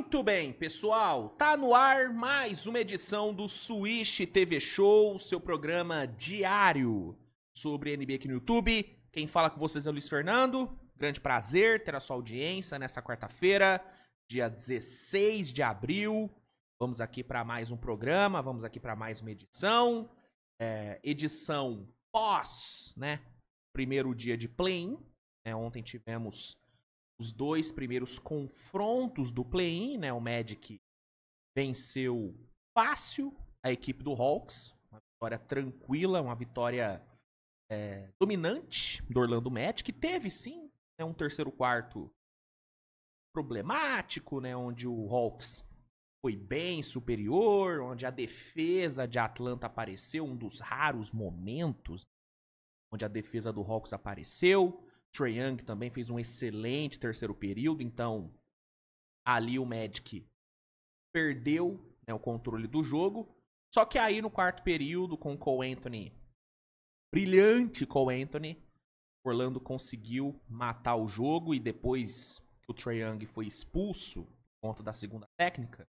Muito bem, pessoal, tá no ar mais uma edição do Switch TV Show, seu programa diário sobre NBA aqui no YouTube. Quem fala com vocês é o Luiz Fernando, grande prazer ter a sua audiência nessa quarta-feira, dia 16 de abril. Vamos aqui para mais um programa, vamos aqui para mais uma edição, edição pós, né, primeiro dia de play-in, ontem tivemos os dois primeiros confrontos do play-in, né? O Magic venceu fácil a equipe do Hawks. Uma vitória tranquila, uma vitória dominante do Orlando Magic. Teve, sim, um terceiro quarto problemático, né? Onde o Hawks foi bem superior, onde a defesa de Atlanta apareceu, um dos raros momentos onde a defesa do Hawks apareceu. Trae Young também fez um excelente terceiro período, então ali o Magic perdeu, né, o controle do jogo. Só que aí no quarto período, com o Cole Anthony, brilhante Cole Anthony, Orlando conseguiu matar o jogo, e depois que o Trae Young foi expulso por conta da segunda técnica,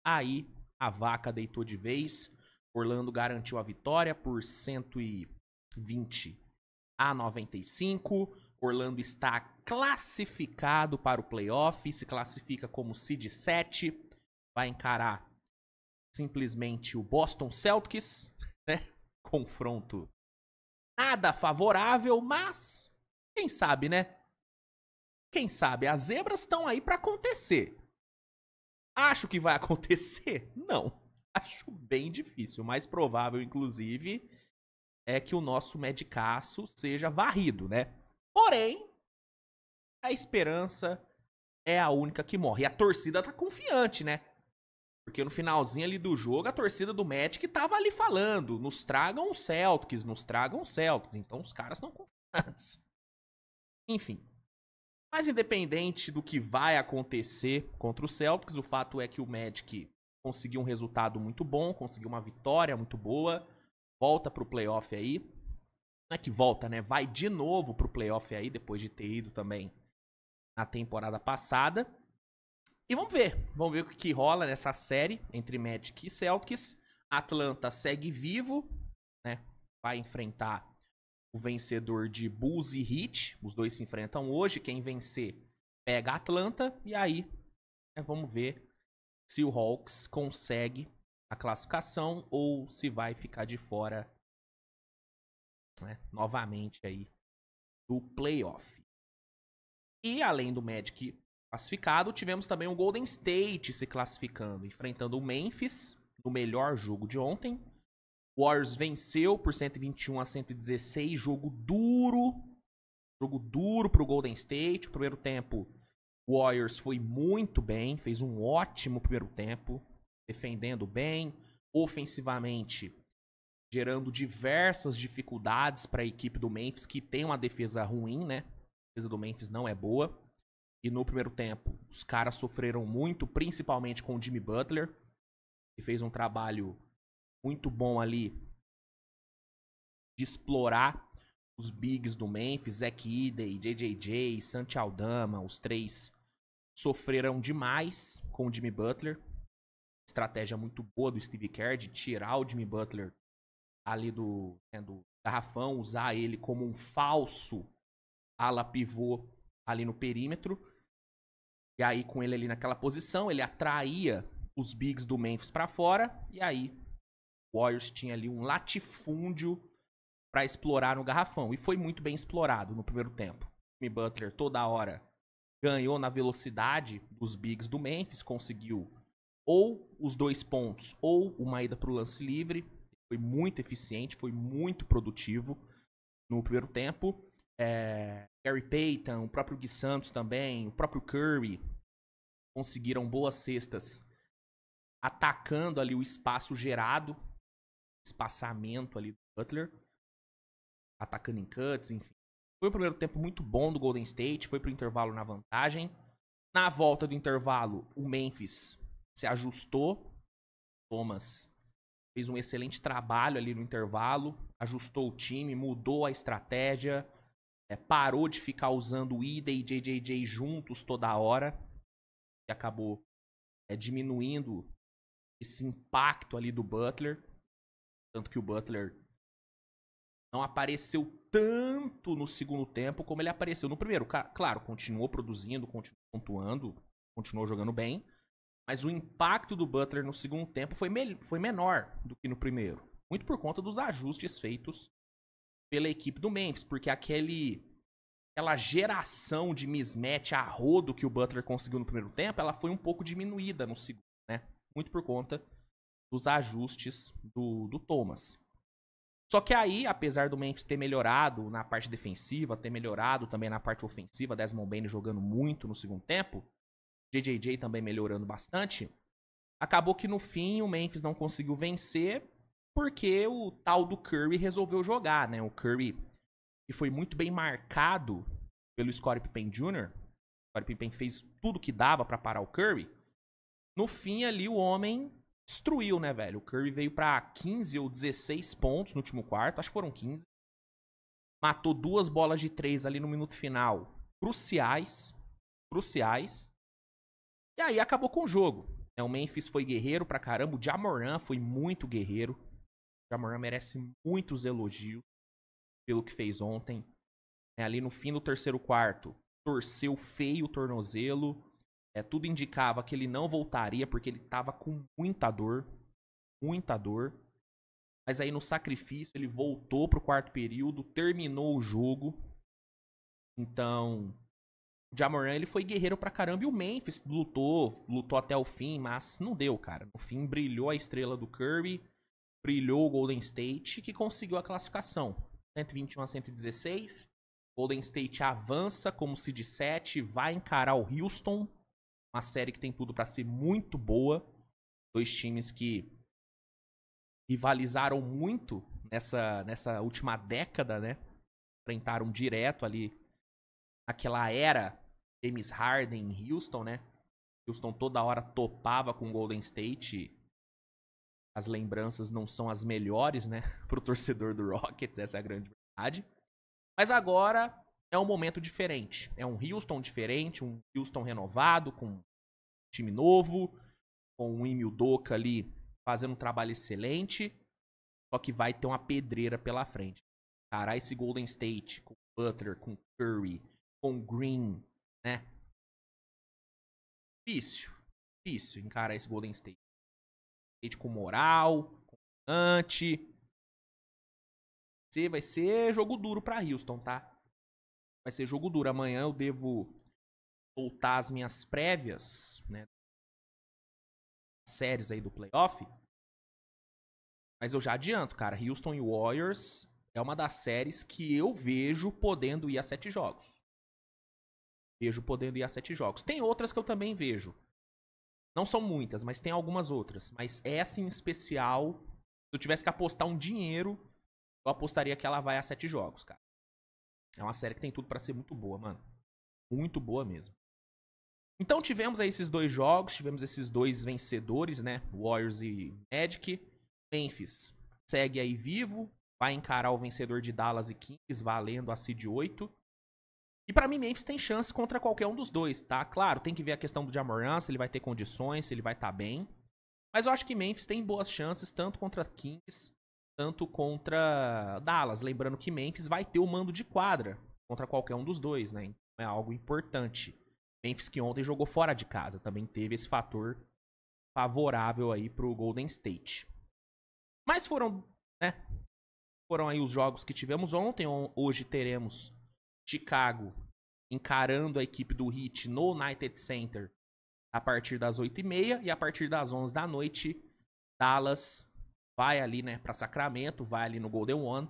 aí a vaca deitou de vez. Orlando garantiu a vitória por 120-95. Orlando está classificado para o playoff, se classifica como seed 7, vai encarar simplesmente o Boston Celtics, né? Confronto nada favorável, mas quem sabe, né? Quem sabe, as zebras estão aí para acontecer. Acho que vai acontecer? Não. Acho bem difícil. O mais provável, inclusive, é que o nosso Medicaço seja varrido, né? Porém, a esperança é a única que morre. E a torcida tá confiante, né? Porque no finalzinho ali do jogo, a torcida do Magic tava ali falando: nos tragam os Celtics, nos tragam os Celtics. Então os caras estão confiantes. Enfim. Mas independente do que vai acontecer contra o Celtics, o fato é que o Magic conseguiu um resultado muito bom, conseguiu uma vitória muito boa, volta pro playoff aí. Não é que volta, né? Vai de novo pro playoff aí, depois de ter ido também na temporada passada. E vamos ver o que rola nessa série entre Magic e Celtics. Atlanta segue vivo, né? Vai enfrentar o vencedor de Bulls e Heat. Os dois se enfrentam hoje. Quem vencer pega a Atlanta. E aí, vamos ver se o Hawks consegue a classificação ou se vai ficar de fora, né, novamente aí do playoff. E além do Magic classificado, tivemos também o Golden State se classificando, enfrentando o Memphis no melhor jogo de ontem. O Warriors venceu por 121-116, jogo duro pro Golden State. O primeiro tempo, o Warriors foi muito bem, fez um ótimo primeiro tempo, defendendo bem, ofensivamente gerando diversas dificuldades para a equipe do Memphis, que tem uma defesa ruim, né? A defesa do Memphis não é boa. E no primeiro tempo, os caras sofreram muito, principalmente com o Jimmy Butler, que fez um trabalho muito bom ali de explorar os bigs do Memphis, Zach Edey, JJJ, Santi Aldama. Os três sofreram demais com o Jimmy Butler. Estratégia muito boa do Steve Kerr de tirar o Jimmy Butler ali do garrafão, usar ele como um falso ala pivô ali no perímetro. E aí, com ele ali naquela posição, ele atraía os bigs do Memphis para fora. E aí, o Warriors tinha ali um latifúndio para explorar no garrafão. E foi muito bem explorado no primeiro tempo. Jimmy Butler toda hora ganhou na velocidade dos bigs do Memphis, conseguiu ou os 2 pontos ou uma ida para o lance livre. Foi muito eficiente, foi muito produtivo no primeiro tempo. Gary Payton, o próprio Gui Santos também, o próprio Curry conseguiram boas cestas atacando ali o espaço gerado, espaçamento ali do Butler, atacando em cuts, enfim. Foi um primeiro tempo muito bom do Golden State, foi pro intervalo na vantagem. Na volta do intervalo, o Memphis se ajustou. Thomas fez um excelente trabalho ali no intervalo, ajustou o time, mudou a estratégia, parou de ficar usando o Ida e JJJ juntos toda hora, e acabou diminuindo esse impacto ali do Butler. Tanto que o Butler não apareceu tanto no segundo tempo como ele apareceu no primeiro. Claro, continuou produzindo, continuou pontuando, continuou jogando bem. Mas o impacto do Butler no segundo tempo foi menor do que no primeiro. Muito por conta dos ajustes feitos pela equipe do Memphis. Porque aquela geração de mismatch a rodo que o Butler conseguiu no primeiro tempo, ela foi um pouco diminuída no segundo, né? Muito por conta dos ajustes do Thomas. Só que aí, apesar do Memphis ter melhorado na parte defensiva, ter melhorado também na parte ofensiva, Desmond Bane jogando muito no segundo tempo, JJJ também melhorando bastante, acabou que no fim o Memphis não conseguiu vencer porque o tal do Curry resolveu jogar, né? O Curry, que foi muito bem marcado pelo Scottie Pippen Jr., o Scottie Pippen fez tudo que dava pra parar o Curry. No fim ali o homem destruiu, né, velho? O Curry veio pra 15 ou 16 pontos no último quarto, acho que foram 15. Matou 2 bolas de 3 ali no minuto final, cruciais. E aí acabou com o jogo. O Memphis foi guerreiro pra caramba, o Ja Morant foi muito guerreiro. O Ja Morant merece muitos elogios pelo que fez ontem. Ali no fim do terceiro quarto, torceu feio o tornozelo. Tudo indicava que ele não voltaria porque ele tava com muita dor. Muita dor. Mas aí no sacrifício ele voltou pro quarto período, terminou o jogo. Então, o Ja Morant, ele foi guerreiro pra caramba. E o Memphis lutou até o fim, mas não deu, cara. No fim brilhou a estrela do Curry, brilhou o Golden State, que conseguiu a classificação. 121 a 116. Golden State avança como seed 7, vai encarar o Houston. Uma série que tem tudo pra ser muito boa. 2 times que rivalizaram muito nessa última década, né? Enfrentaram direto ali naquela era James Harden em Houston, né? Houston toda hora topava com o Golden State. As lembranças não são as melhores, né? Pro torcedor do Rockets, essa é a grande verdade. Mas agora é um momento diferente. É um Houston diferente, um Houston renovado, com um time novo, com o Ime Udoka ali fazendo um trabalho excelente. Só que vai ter uma pedreira pela frente. Cara, esse Golden State com Butler, com Curry, com Green, né? Difícil encarar esse Golden State. State com moral, confiante. Vai ser jogo duro pra Houston, tá? Vai ser jogo duro. Amanhã eu devo soltar as minhas prévias, né? Séries aí do playoff. Mas eu já adianto, cara. Houston e Warriors é uma das séries que eu vejo podendo ir a 7 jogos. Tem outras que eu também vejo. Não são muitas, mas tem algumas outras. Mas essa em especial, se eu tivesse que apostar um dinheiro, eu apostaria que ela vai a 7 jogos, cara. É uma série que tem tudo pra ser muito boa, mano. Muito boa mesmo. Então tivemos aí esses 2 jogos, tivemos esses 2 vencedores, né? Warriors e Magic. Memphis segue aí vivo, vai encarar o vencedor de Dallas e Kings, valendo a seed 8. E pra mim, Memphis tem chance contra qualquer um dos dois, tá? Claro, tem que ver a questão do Ja Morant, se ele vai ter condições, se ele vai estar bem. Mas eu acho que Memphis tem boas chances, tanto contra Kings, tanto contra Dallas. Lembrando que Memphis vai ter o mando de quadra contra qualquer um dos dois, né? Então é algo importante. Memphis que ontem jogou fora de casa, também teve esse fator favorável aí pro Golden State. Mas foram aí os jogos que tivemos ontem. Hoje teremos Chicago encarando a equipe do Heat no United Center a partir das 8h30. E a partir das 11 da noite, Dallas vai ali, né, pra Sacramento, vai ali no Golden One,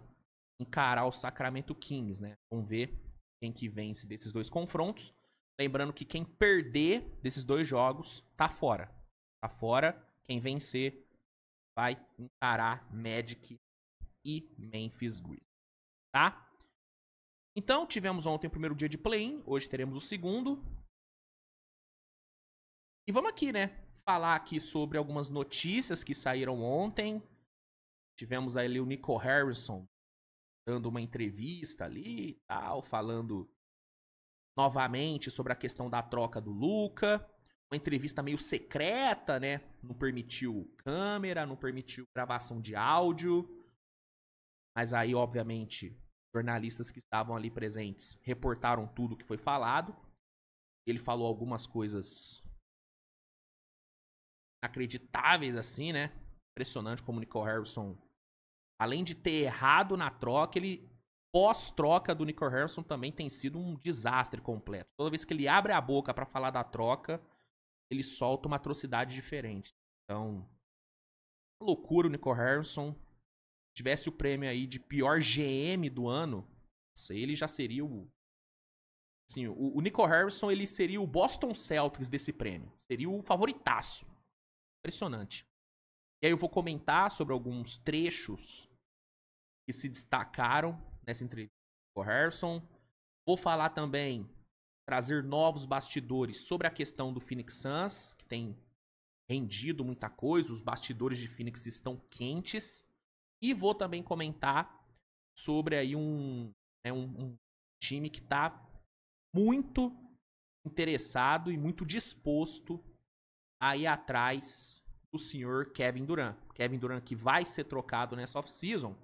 encarar o Sacramento Kings, né? Vamos ver quem que vence desses 2 confrontos. Lembrando que quem perder desses 2 jogos tá fora. Tá fora. Quem vencer vai encarar Magic e Memphis Grizzlies, tá? Então, tivemos ontem o primeiro dia de play-in, hoje teremos o segundo. E vamos aqui, né, falar aqui sobre algumas notícias que saíram ontem. Tivemos ali o Nico Harrison dando uma entrevista ali e tal, falando novamente sobre a questão da troca do Luka. uma entrevista meio secreta, né? Não permitiu câmera, não permitiu gravação de áudio. Mas aí, obviamente, jornalistas que estavam ali presentes reportaram tudo o que foi falado. Ele falou algumas coisas inacreditáveis, assim, né? Impressionante como o Nico Harrison, além de ter errado na troca, ele, pós-troca do Nico Harrison, também tem sido um desastre completo. Toda vez que ele abre a boca pra falar da troca, ele solta uma atrocidade diferente. Então, loucura o Nico Harrison. Se tivesse o prêmio aí de pior GM do ano, ele já seria o... Assim, o Nico Harrison, ele seria o Boston Celtics desse prêmio. Seria o favoritaço. Impressionante. E aí eu vou comentar sobre alguns trechos que se destacaram nessa entrevista com o Harrison. Vou falar também, trazer novos bastidores sobre a questão do Phoenix Suns, que tem rendido muita coisa. Os bastidores de Phoenix estão quentes. E vou também comentar sobre aí um time que está muito interessado e muito disposto a ir atrás do senhor Kevin Durant. Kevin Durant que vai ser trocado nessa off-season.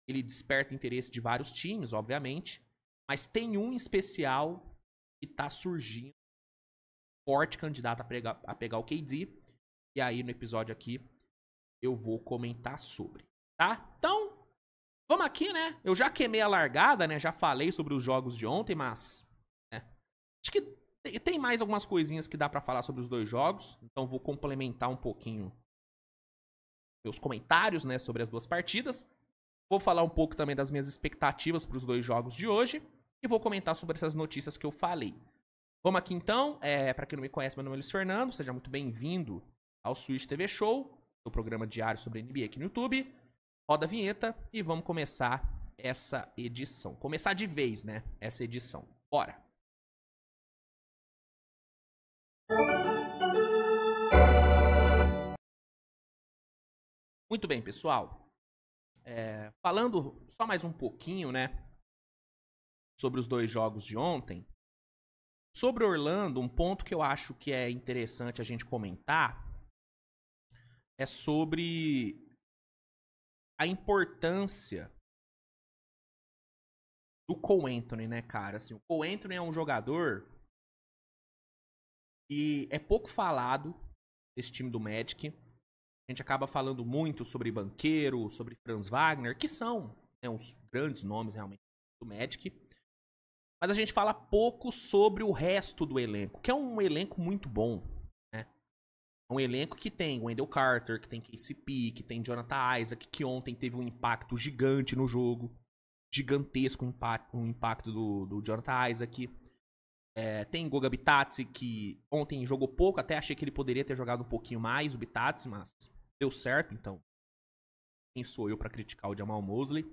Ele desperta interesse de vários times, obviamente. Mas tem um em especial que está surgindo. Forte candidato a pegar o KD. E aí no episódio aqui eu vou comentar sobre. Tá? Então, vamos aqui, né? Eu já queimei a largada, né? Já falei sobre os jogos de ontem, mas... acho que tem mais algumas coisinhas que dá pra falar sobre os dois jogos. Então vou complementar um pouquinho meus comentários, né, sobre as duas partidas. Vou falar um pouco também das minhas expectativas para os dois jogos de hoje. E vou comentar sobre essas notícias que eu falei. Vamos aqui então. Pra quem não me conhece, meu nome é Luiz Fernando. Seja muito bem-vindo ao Switch TV Show, o programa diário sobre NBA aqui no YouTube. Roda a vinheta e vamos começar essa edição. Começar de vez, né? Essa edição. Bora! Muito bem, pessoal. Falando só mais um pouquinho, né? Sobre os dois jogos de ontem. Sobre Orlando, um ponto que eu acho que é interessante a gente comentar é sobre a importância do Cole Anthony, né, cara? Assim, o Cole Anthony é um jogador que é pouco falado desse time do Magic. A gente acaba falando muito sobre Banqueiro, sobre Franz Wagner, que são, né, uns grandes nomes realmente do Magic. Mas a gente fala pouco sobre o resto do elenco, que é um elenco muito bom, né? É um elenco que tem Wendell Carter, que tem KCP, que tem Jonathan Isaac, que ontem teve um impacto gigante no jogo. Gigantesco impacto do Jonathan Isaac. Tem Goga Bitadze, que ontem jogou pouco, até achei que ele poderia ter jogado um pouquinho mais, o Bitadze, mas deu certo, então quem sou eu pra criticar o Jamal Mosley?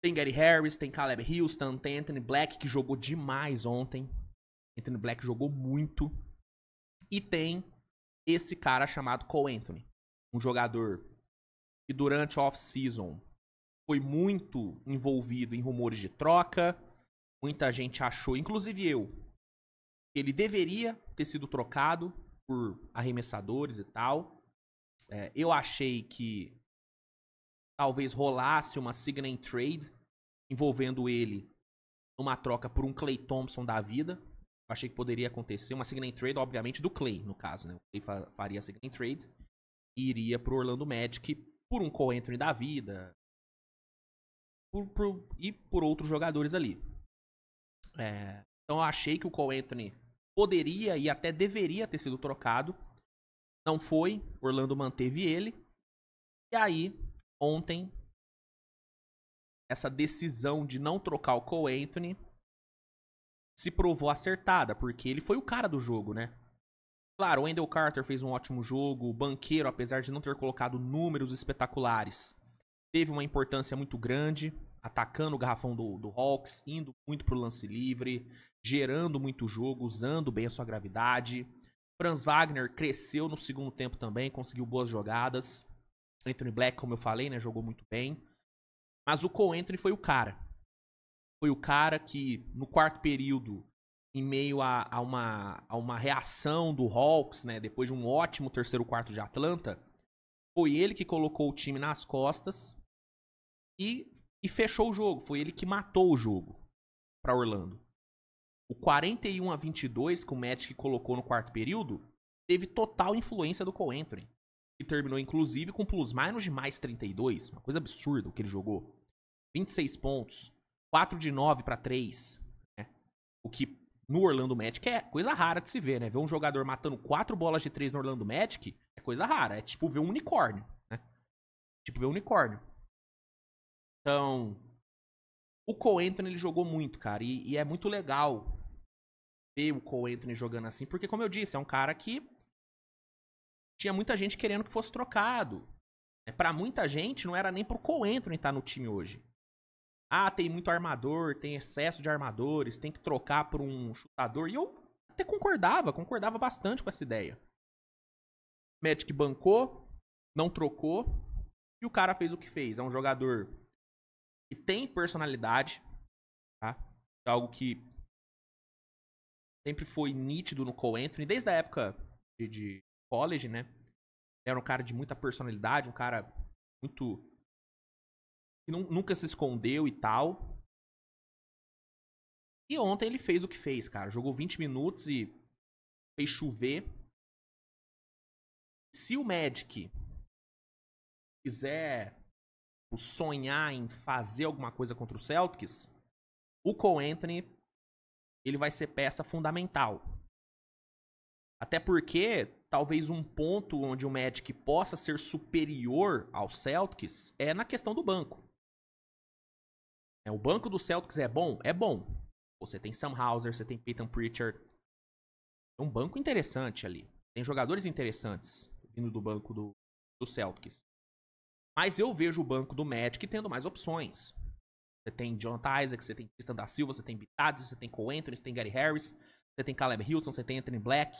Tem Gary Harris, tem Caleb Houston, tem Anthony Black, que jogou demais ontem. Anthony Black jogou muito. E tem esse cara chamado Cole Anthony, um jogador que durante a off-season foi muito envolvido em rumores de troca. Muita gente achou, inclusive eu, que ele deveria ter sido trocado por arremessadores e tal. Eu achei que talvez rolasse uma sign and trade envolvendo ele numa troca por um Klay Thompson da vida. Eu achei que poderia acontecer uma sign and trade, obviamente, do Klay, no caso, né? O Klay faria a sign and trade e iria pro Orlando Magic por um Cole Anthony da vida e por outros jogadores ali. Então eu achei que o Cole Anthony poderia e até deveria ter sido trocado. Não foi, Orlando manteve ele. E aí, ontem, essa decisão de não trocar o Cole Anthony se provou acertada, porque ele foi o cara do jogo, né? Claro, o Wendell Carter fez um ótimo jogo, o Banqueiro, apesar de não ter colocado números espetaculares, teve uma importância muito grande, atacando o garrafão do Hawks, indo muito pro lance livre, gerando muito jogo, usando bem a sua gravidade. Franz Wagner cresceu no segundo tempo também, conseguiu boas jogadas. Anthony Black, como eu falei, né, jogou muito bem. Mas o Cole Anthony foi o cara. Foi o cara que, no quarto período, em meio a uma reação do Hawks, né? Depois de um ótimo terceiro quarto de Atlanta, foi ele que colocou o time nas costas e fechou o jogo. Foi ele que matou o jogo para Orlando. O 41-22 que o Magic colocou no quarto período teve total influência do Cole Anthony, que terminou inclusive com plus-minus de mais 32, uma coisa absurda o que ele jogou. 26 pontos, 4 de 9 para 3, né? O que no Orlando Magic é coisa rara de se ver, né? Ver um jogador matando 4 bolas de 3 no Orlando Magic é coisa rara, é tipo ver um unicórnio, né? Tipo ver um unicórnio. Então, o Cole Anthony ele jogou muito, cara, e é muito legal ver o Cole Anthony jogando assim, porque como eu disse, é um cara que tinha muita gente querendo que fosse trocado. Pra muita gente, não era nem pro Cole Anthony estar no time hoje. Ah, tem muito armador, tem excesso de armadores, tem que trocar por um chutador. E eu até concordava bastante com essa ideia. Magic bancou, não trocou, e o cara fez o que fez. É um jogador que tem personalidade, tá? É algo que sempre foi nítido no Cole Anthony, desde a época de college, né? Era um cara de muita personalidade, um cara muito... que nunca se escondeu e tal. E ontem ele fez o que fez, cara. Jogou 20 minutos e fez chover. Se o Magic quiser sonhar em fazer alguma coisa contra o Celtics, o Cole Anthony ele vai ser peça fundamental. Até porque talvez um ponto onde o Magic possa ser superior ao Celtics é na questão do banco. O banco do Celtics é bom? É bom. Você tem Sam Hauser, você tem Peyton Pritchard. É um banco interessante ali. Tem jogadores interessantes vindo do banco do Celtics. Mas eu vejo o banco do Magic tendo mais opções. Você tem Jonathan Isaac, você tem Tristan da Silva, você tem Bitadze, você tem Cole Anthony, você tem Gary Harris, você tem Caleb Houston, você tem Anthony Black.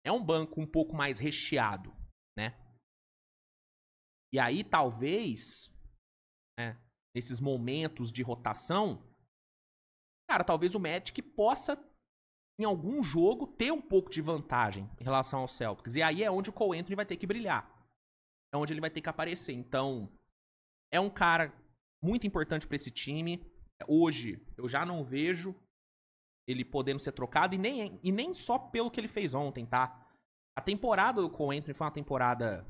É um banco um pouco mais recheado, né? E aí, talvez, né, nesses momentos de rotação, cara, talvez o Magic possa, em algum jogo, ter um pouco de vantagem em relação ao Celtics. E aí é onde o Cole Anthony vai ter que brilhar. É onde ele vai ter que aparecer. Então, é um cara muito importante para esse time. Hoje, eu já não vejo ele podendo ser trocado. E nem só pelo que ele fez ontem, tá? A temporada do Cole Anthony foi uma temporada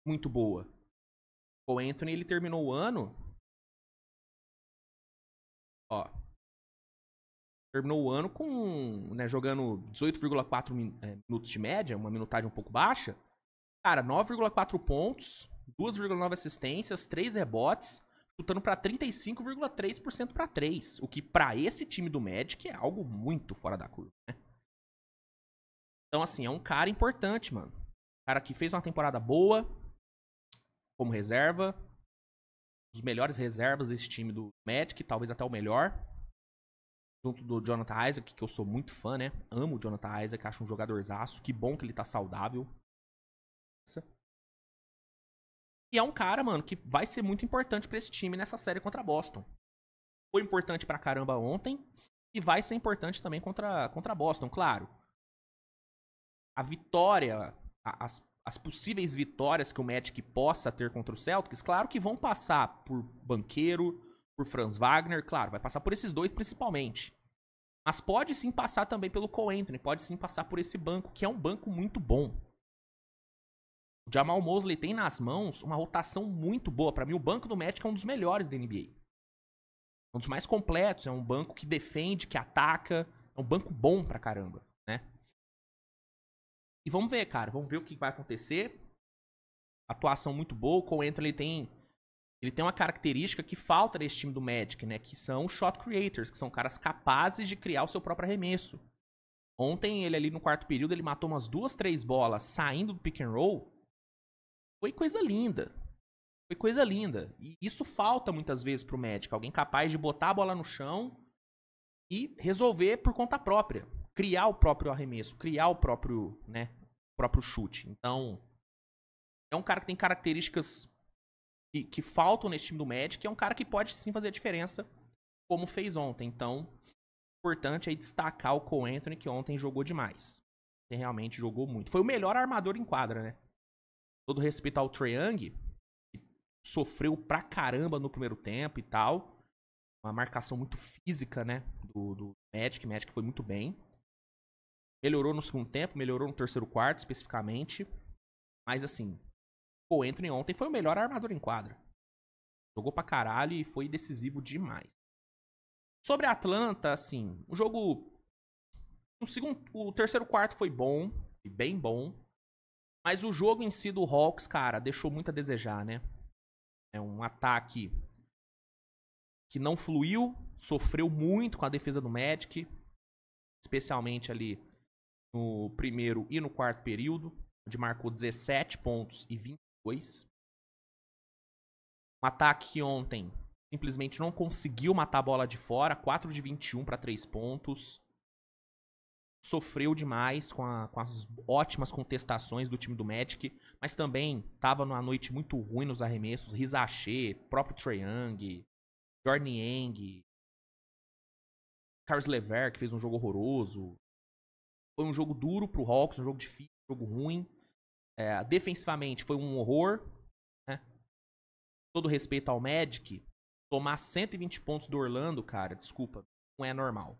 muito boa. O Cole Anthony, ele terminou o ano... Ó... Terminou o ano com, né, jogando 18,4 minutos de média, uma minutagem um pouco baixa. Cara, 9,4 pontos, 2,9 assistências, 3 rebotes, chutando pra 35,3% pra 3. O que pra esse time do Magic é algo muito fora da curva, né? Então, assim, é um cara importante, mano. Um cara que fez uma temporada boa como reserva. Os melhores reservas desse time do Magic, talvez até o melhor. Junto do Jonathan Isaac, que eu sou muito fã, né? Amo o Jonathan Isaac, acho um jogadorzaço. Que bom que ele tá saudável. E é um cara, mano, que vai ser muito importante pra esse time nessa série contra Boston. Foi importante pra caramba ontem. E vai ser importante também contra Boston, claro. A vitória, as possíveis vitórias que o Magic possa ter contra o Celtics, claro que vão passar por Banqueiro, por Franz Wagner, claro, vai passar por esses dois principalmente. Mas pode sim passar também pelo Cole Anthony, pode sim passar por esse banco, que é um banco muito bom. O Jamal Mosley tem nas mãos uma rotação muito boa. Pra mim, o banco do Magic é um dos melhores da NBA. Um dos mais completos, é um banco que defende, que ataca. É um banco bom pra caramba, né? E vamos ver, cara, vamos ver o que vai acontecer. Atuação muito boa, o Cole Anthony ele tem uma característica que falta nesse time do Magic, né? Que são shot creators, que são caras capazes de criar o seu próprio arremesso. Ontem, ele ali no quarto período, ele matou umas 2, 3 bolas saindo do pick and roll. Foi coisa linda. Foi coisa linda. E isso falta muitas vezes pro Magic. Alguém capaz de botar a bola no chão e resolver por conta própria. Criar o próprio arremesso, criar o próprio, né, próprio chute. Então, é um cara que tem características que faltam nesse time do Magic, é um cara que pode sim fazer a diferença, como fez ontem. Então, importante aí destacar o Cole Anthony, que ontem jogou demais. Ele realmente jogou muito. Foi o melhor armador em quadra, né? Todo respeito ao Trae Young, que sofreu pra caramba no primeiro tempo e tal. Uma marcação muito física, né? Do Magic. Magic foi muito bem. Melhorou no segundo tempo, melhorou no terceiro quarto, especificamente. Mas, assim, o Cole Anthony ontem foi o melhor armador em quadra. Jogou pra caralho e foi decisivo demais. Sobre a Atlanta, assim, o jogo... O terceiro quarto foi bom, foi bem bom. Mas o jogo em si do Hawks, cara, deixou muito a desejar, né? É um ataque que não fluiu, sofreu muito com a defesa do Magic, especialmente ali no primeiro e no quarto período, onde marcou 17 pontos e 22. Um ataque que ontem simplesmente não conseguiu matar a bola de fora, 4 de 21 para 3 pontos. Sofreu demais com as ótimas contestações do time do Magic, mas também estava numa noite muito ruim nos arremessos. Rizaché, próprio Trae Young, Jordan Yang, Caris LeVert, que fez um jogo horroroso. Foi um jogo duro pro Hawks, um jogo difícil, um jogo ruim. Defensivamente foi um horror, né? Todo respeito ao Magic, tomar 120 pontos do Orlando, cara, desculpa, não é normal.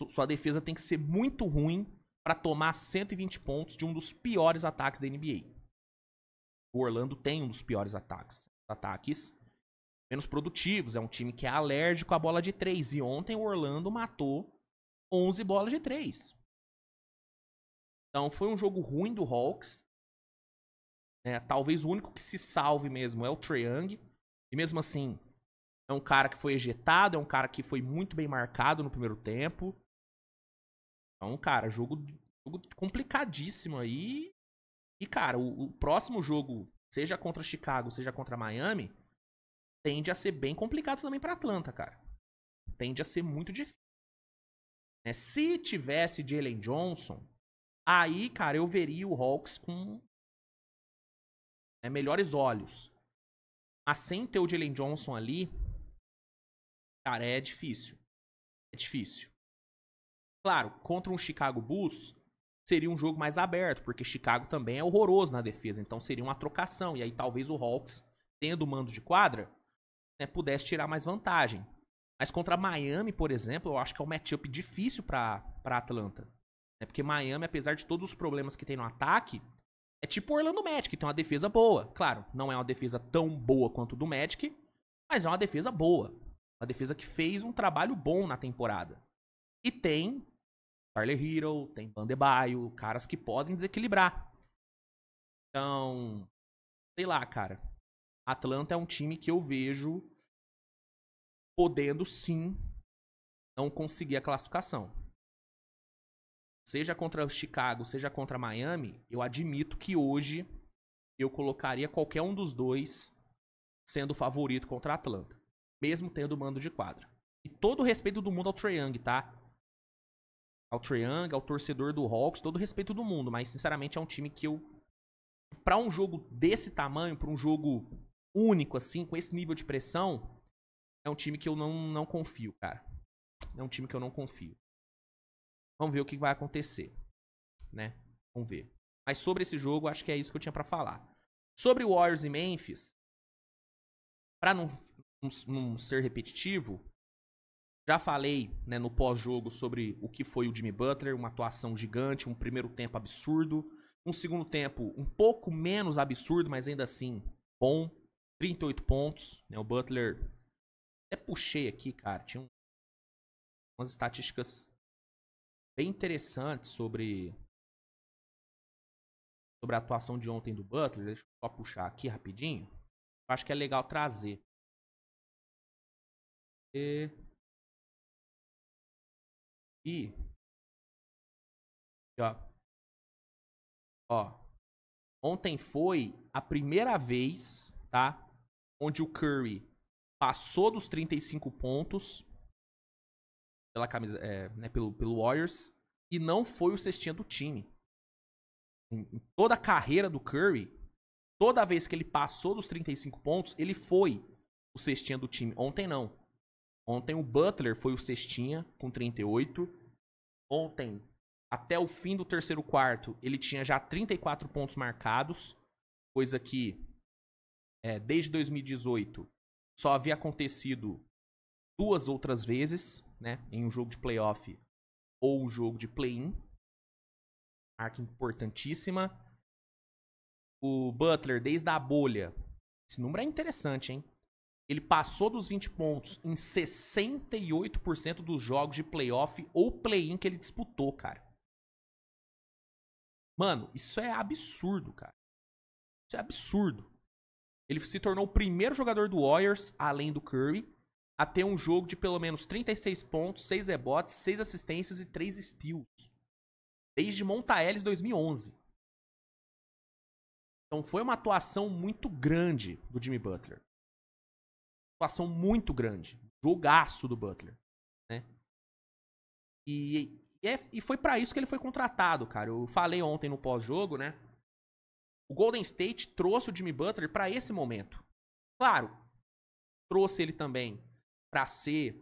Sua defesa tem que ser muito ruim para tomar 120 pontos de um dos piores ataques da NBA. O Orlando tem um dos piores ataques. Ataques menos produtivos. É um time que é alérgico à bola de 3. E ontem o Orlando matou 11 bolas de 3. Então foi um jogo ruim do Hawks. Talvez o único que se salve mesmo é o Trae Young. E mesmo assim, é um cara que foi ejetado. É um cara que foi muito bem marcado no primeiro tempo. Então, cara, jogo complicadíssimo aí. E, cara, o próximo jogo, seja contra Chicago, seja contra Miami, tende a ser bem complicado também pra Atlanta, cara. Tende a ser muito difícil. Se tivesse Jalen Johnson, aí, cara, eu veria o Hawks com melhores olhos. Mas sem ter o Jalen Johnson ali, cara, é difícil. É difícil. Claro, contra um Chicago Bulls, seria um jogo mais aberto, porque Chicago também é horroroso na defesa, então seria uma trocação, e aí talvez o Hawks, tendo o mando de quadra, pudesse tirar mais vantagem. Mas contra Miami, por exemplo, eu acho que é um matchup difícil pra Atlanta. Porque Miami, apesar de todos os problemas que tem no ataque, é tipo o Orlando Magic, que tem uma defesa boa. Claro, não é uma defesa tão boa quanto o do Magic, mas é uma defesa boa. Uma defesa que fez um trabalho bom na temporada. E tem Tyler Hero, tem Bam Adebayo, caras que podem desequilibrar. Então, sei lá, cara. Atlanta é um time que eu vejo podendo sim não conseguir a classificação. Seja contra Chicago, seja contra Miami, eu admito que hoje eu colocaria qualquer um dos dois sendo o favorito contra a Atlanta. Mesmo tendo o mando de quadra. E todo o respeito do mundo ao Trae Young, tá? Ao Trae Young, ao torcedor do Hawks, todo o respeito do mundo. Mas, sinceramente, é um time que eu... Pra um jogo desse tamanho, pra um jogo único, assim, com esse nível de pressão, é um time que eu não confio, cara. É um time que eu não confio. Vamos ver o que vai acontecer, né? Vamos ver. Mas sobre esse jogo, acho que é isso que eu tinha pra falar. Sobre o Warriors e Memphis, pra não ser repetitivo, já falei, né, no pós-jogo sobre o que foi o Jimmy Butler, uma atuação gigante, um primeiro tempo absurdo, um segundo tempo um pouco menos absurdo, mas ainda assim bom, 38 pontos, né, o Butler, até puxei aqui, cara, tinha umas estatísticas bem interessantes sobre a atuação de ontem do Butler, deixa eu só puxar aqui rapidinho, eu acho que é legal trazer. E ó, ontem foi a primeira vez, tá? Onde o Curry passou dos 35 pontos pela camisa, né, pelo Warriors e não foi o cestinha do time. Em toda a carreira do Curry, toda vez que ele passou dos 35 pontos, ele foi o cestinha do time. Ontem não. Ontem o Butler foi o cestinha com 38. Ontem, até o fim do terceiro quarto, ele tinha já 34 pontos marcados. Coisa que, desde 2018, só havia acontecido 2 outras vezes, né? Em um jogo de playoff ou um jogo de play-in. Marca importantíssima. O Butler, desde a bolha, esse número é interessante, hein? Ele passou dos 20 pontos em 68% dos jogos de playoff ou play-in que ele disputou, cara. Mano, isso é absurdo, cara. Isso é absurdo. Ele se tornou o primeiro jogador do Warriors, além do Curry, a ter um jogo de pelo menos 36 pontos, 6 rebotes, 6 assistências e 3 steals. Desde Monta Ellis 2011. Então foi uma atuação muito grande do Jimmy Butler. Atuação muito grande. Jogaço do Butler. Né? E foi pra isso que ele foi contratado, cara. Eu falei ontem no pós-jogo, né? O Golden State trouxe o Jimmy Butler pra esse momento. Claro, trouxe ele também pra ser,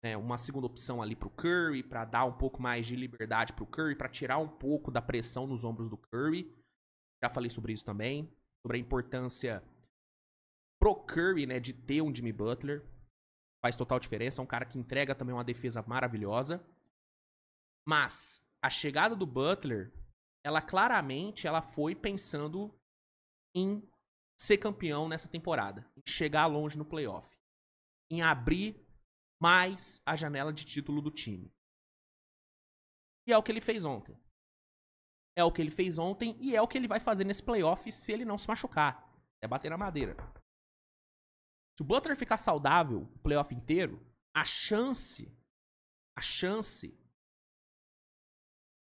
né, uma segunda opção ali pro Curry, pra dar um pouco mais de liberdade pro Curry, pra tirar um pouco da pressão nos ombros do Curry. Já falei sobre isso também, sobre a importância pro Curry, né, de ter um Jimmy Butler. Faz total diferença, é um cara que entrega também uma defesa maravilhosa. Mas a chegada do Butler, ela claramente foi pensando em ser campeão nessa temporada, em chegar longe no playoff, em abrir mais a janela de título do time. E é o que ele fez ontem. É o que ele fez ontem e é o que ele vai fazer nesse playoff se ele não se machucar. É bater na madeira. Se o Butler ficar saudável o playoff inteiro, a chance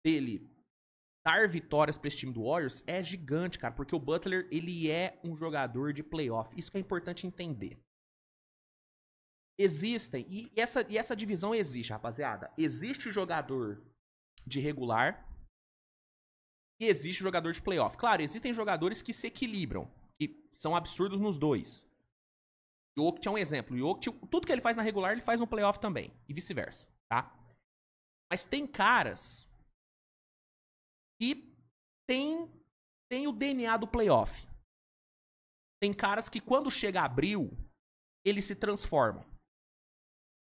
dele dar vitórias pra esse time do Warriors é gigante, cara. Porque o Butler, ele é um jogador de playoff. Isso que é importante entender. Existem, e essa divisão existe, rapaziada. Existe jogador de regular e existe jogador de playoff. Claro, existem jogadores que se equilibram, que são absurdos nos dois. O Jokic é um exemplo. O Jokic, tudo que ele faz na regular, ele faz no playoff também. E vice-versa, tá? Mas tem caras que tem o DNA do playoff. Tem caras que quando chega abril, eles se transformam.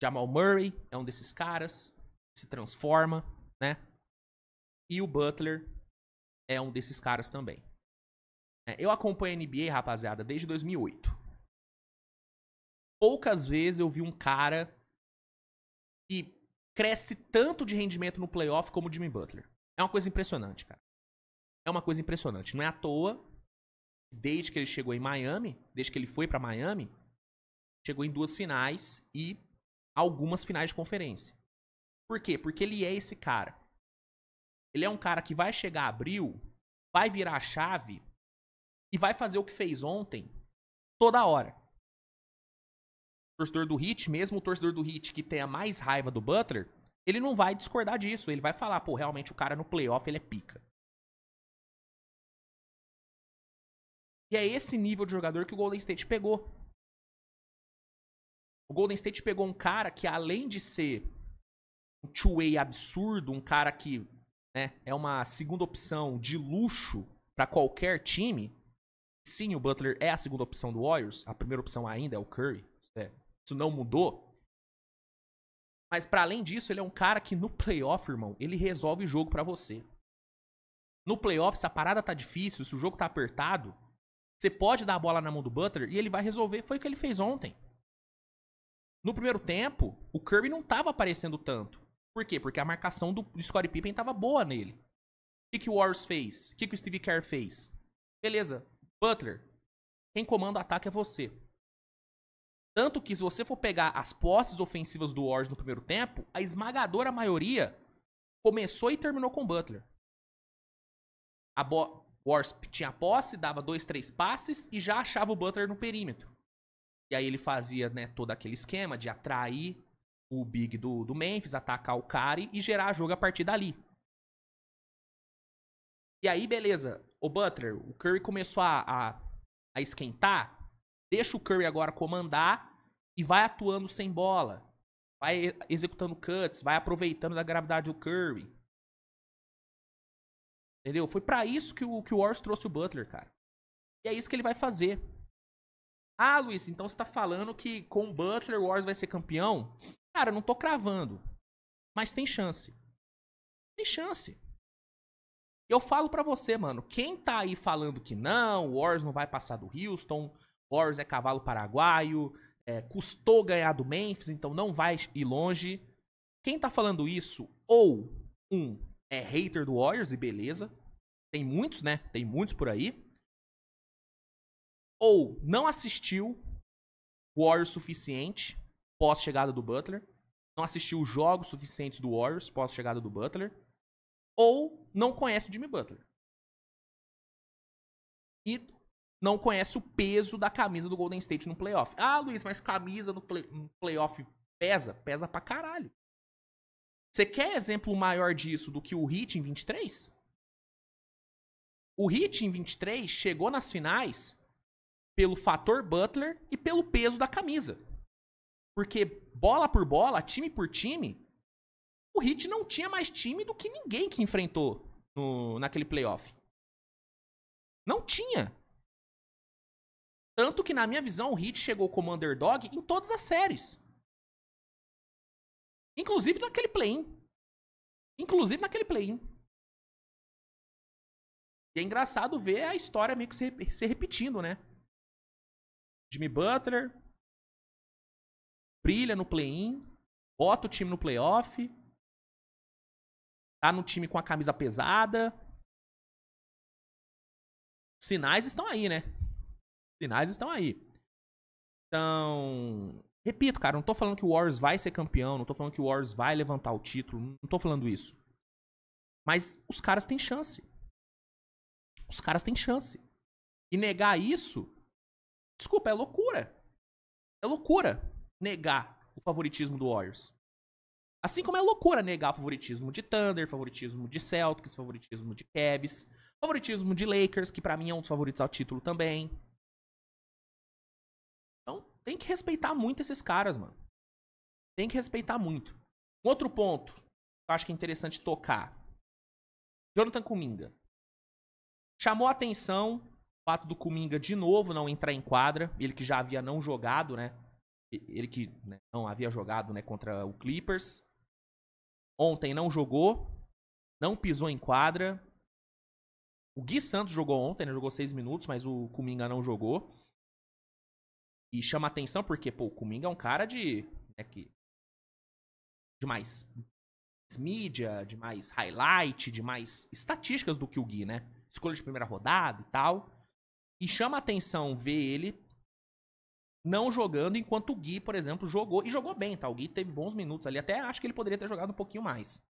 Jamal Murray é um desses caras, se transforma, né? E o Butler é um desses caras também. Eu acompanho a NBA, rapaziada, desde 2008. Poucas vezes eu vi um cara que cresce tanto de rendimento no playoff como o Jimmy Butler. É uma coisa impressionante, cara. É uma coisa impressionante. Não é à toa, desde que ele chegou em Miami, desde que ele foi pra Miami, chegou em 2 finais e algumas finais de conferência. Por quê? Porque ele é esse cara. Ele é um cara que vai chegar abril, vai virar a chave e vai fazer o que fez ontem toda hora. O torcedor do Heat, mesmo o torcedor do Heat que tenha mais raiva do Butler, ele não vai discordar disso. Ele vai falar, pô, realmente o cara no playoff ele é pica. E é esse nível de jogador que o Golden State pegou. O Golden State pegou um cara que, além de ser um two-way absurdo, um cara que, né, é uma segunda opção de luxo pra qualquer time. Sim, o Butler é a segunda opção do Warriors. A primeira opção ainda é o Curry. Isso não mudou. Mas pra além disso, ele é um cara que no playoff, irmão, ele resolve o jogo pra você. No playoff, se a parada tá difícil, se o jogo tá apertado, você pode dar a bola na mão do Butler e ele vai resolver. Foi o que ele fez ontem. No primeiro tempo, o Curry não tava aparecendo tanto. Por quê? Porque a marcação do Scottie Pippen tava boa nele. O que o Warriors fez? O que o Steve Kerr fez? Beleza, Butler, quem comanda o ataque é você. Tanto que se você for pegar as posses ofensivas do Warriors no primeiro tempo, a esmagadora maioria começou e terminou com o Butler. O Warriors tinha a posse, dava 2, 3 passes e já achava o Butler no perímetro. E aí ele fazia, né, todo aquele esquema de atrair o big do Memphis, atacar o Curry e gerar jogo a partir dali. E aí, beleza, o Butler, o Curry começou a esquentar. Deixa o Curry agora comandar e vai atuando sem bola. vai executando cuts, vai aproveitando da gravidade do Curry. Entendeu? Foi pra isso que o Warriors trouxe o Butler, cara. E é isso que ele vai fazer. Ah, Luiz, então você tá falando que com o Butler o Warriors vai ser campeão? Cara, eu não tô cravando. Mas tem chance. Tem chance. Eu falo pra você, mano, quem tá aí falando que não, o Warriors não vai passar do Houston, o Warriors é cavalo paraguaio, custou ganhar do Memphis, então não vai ir longe. Quem tá falando isso, ou é hater do Warriors, e beleza, tem muitos, né? Tem muitos por aí. Ou não assistiu o Warriors suficiente pós-chegada do Butler, não assistiu os jogos suficientes do Warriors pós-chegada do Butler, ou não conhece o Jimmy Butler. E não conhece o peso da camisa do Golden State no playoff. Ah, Luiz, mas camisa no playoff pesa? Pesa pra caralho. Você quer exemplo maior disso do que o Heat em 23? O Heat em 23 chegou nas finais pelo fator Butler e pelo peso da camisa. Porque bola por bola, time por time, o Heat não tinha mais time do que ninguém que enfrentou naquele playoff. Não tinha. Tanto que, na minha visão, o Heat chegou como underdog em todas as séries. Inclusive naquele play-in. E é engraçado ver a história meio que se repetindo, né? Jimmy Butler brilha no play-in, bota o time no playoff, tá no time com a camisa pesada. Sinais estão aí, né? Sinais estão aí. Então, repito, cara, não tô falando que o Warriors vai ser campeão, não tô falando que o Warriors vai levantar o título, não tô falando isso. Mas os caras têm chance. Os caras têm chance. E negar isso, desculpa, é loucura. É loucura negar o favoritismo do Warriors. Assim como é loucura negar o favoritismo de Thunder, favoritismo de Celtics, favoritismo de Cavs, favoritismo de Lakers, que pra mim é um dos favoritos ao título também. Então, tem que respeitar muito esses caras, mano. Tem que respeitar muito. Um outro ponto que eu acho que é interessante tocar. Jonathan Kuminga. Chamou a atenção o fato do Kuminga de novo não entrar em quadra. Ele que já havia não jogado, né? Ele que não havia jogado, né, contra o Clippers. Ontem não jogou. Não pisou em quadra. O Gui Santos jogou ontem, né? Jogou 6 minutos, mas o Kuminga não jogou. E chama atenção porque, pô, o Kuminga é um cara de mais mídia, de mais highlight, de mais estatísticas do que o Gui, né? Escolha de primeira rodada e tal. E chama atenção ver ele não jogando, enquanto o Gui, por exemplo, jogou. E jogou bem, tá? O Gui teve bons minutos ali. Até acho que ele poderia ter jogado um pouquinho mais.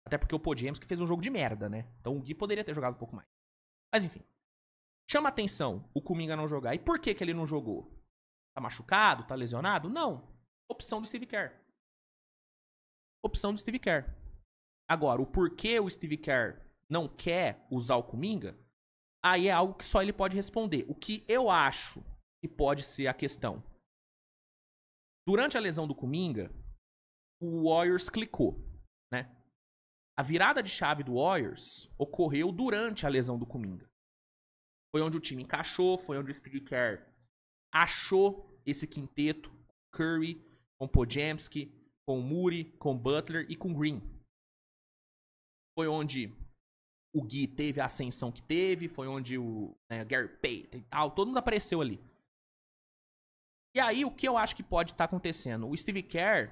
Até porque o Paul James que fez um jogo de merda, né? Então o Gui poderia ter jogado um pouco mais. Mas enfim. Chama atenção o Kuminga não jogar. E por que ele não jogou? Tá machucado? Tá lesionado? Não. Opção do Steve Kerr. Opção do Steve Kerr. Agora, o porquê o Steve Kerr não quer usar o Kuminga, aí é algo que só ele pode responder. O que eu acho que pode ser a questão. Durante a lesão do Kuminga, o Warriors clicou, né? A virada de chave do Warriors ocorreu durante a lesão do Kuminga. Foi onde o time encaixou, foi onde o Steve Kerr achou esse quinteto, Curry, com Podziemski, com Moody, com Butler e com Green. Foi onde o Gui teve a ascensão que teve, foi onde o Gary Payton e tal, todo mundo apareceu ali. E aí, o que eu acho que pode estar acontecendo? O Steve Kerr,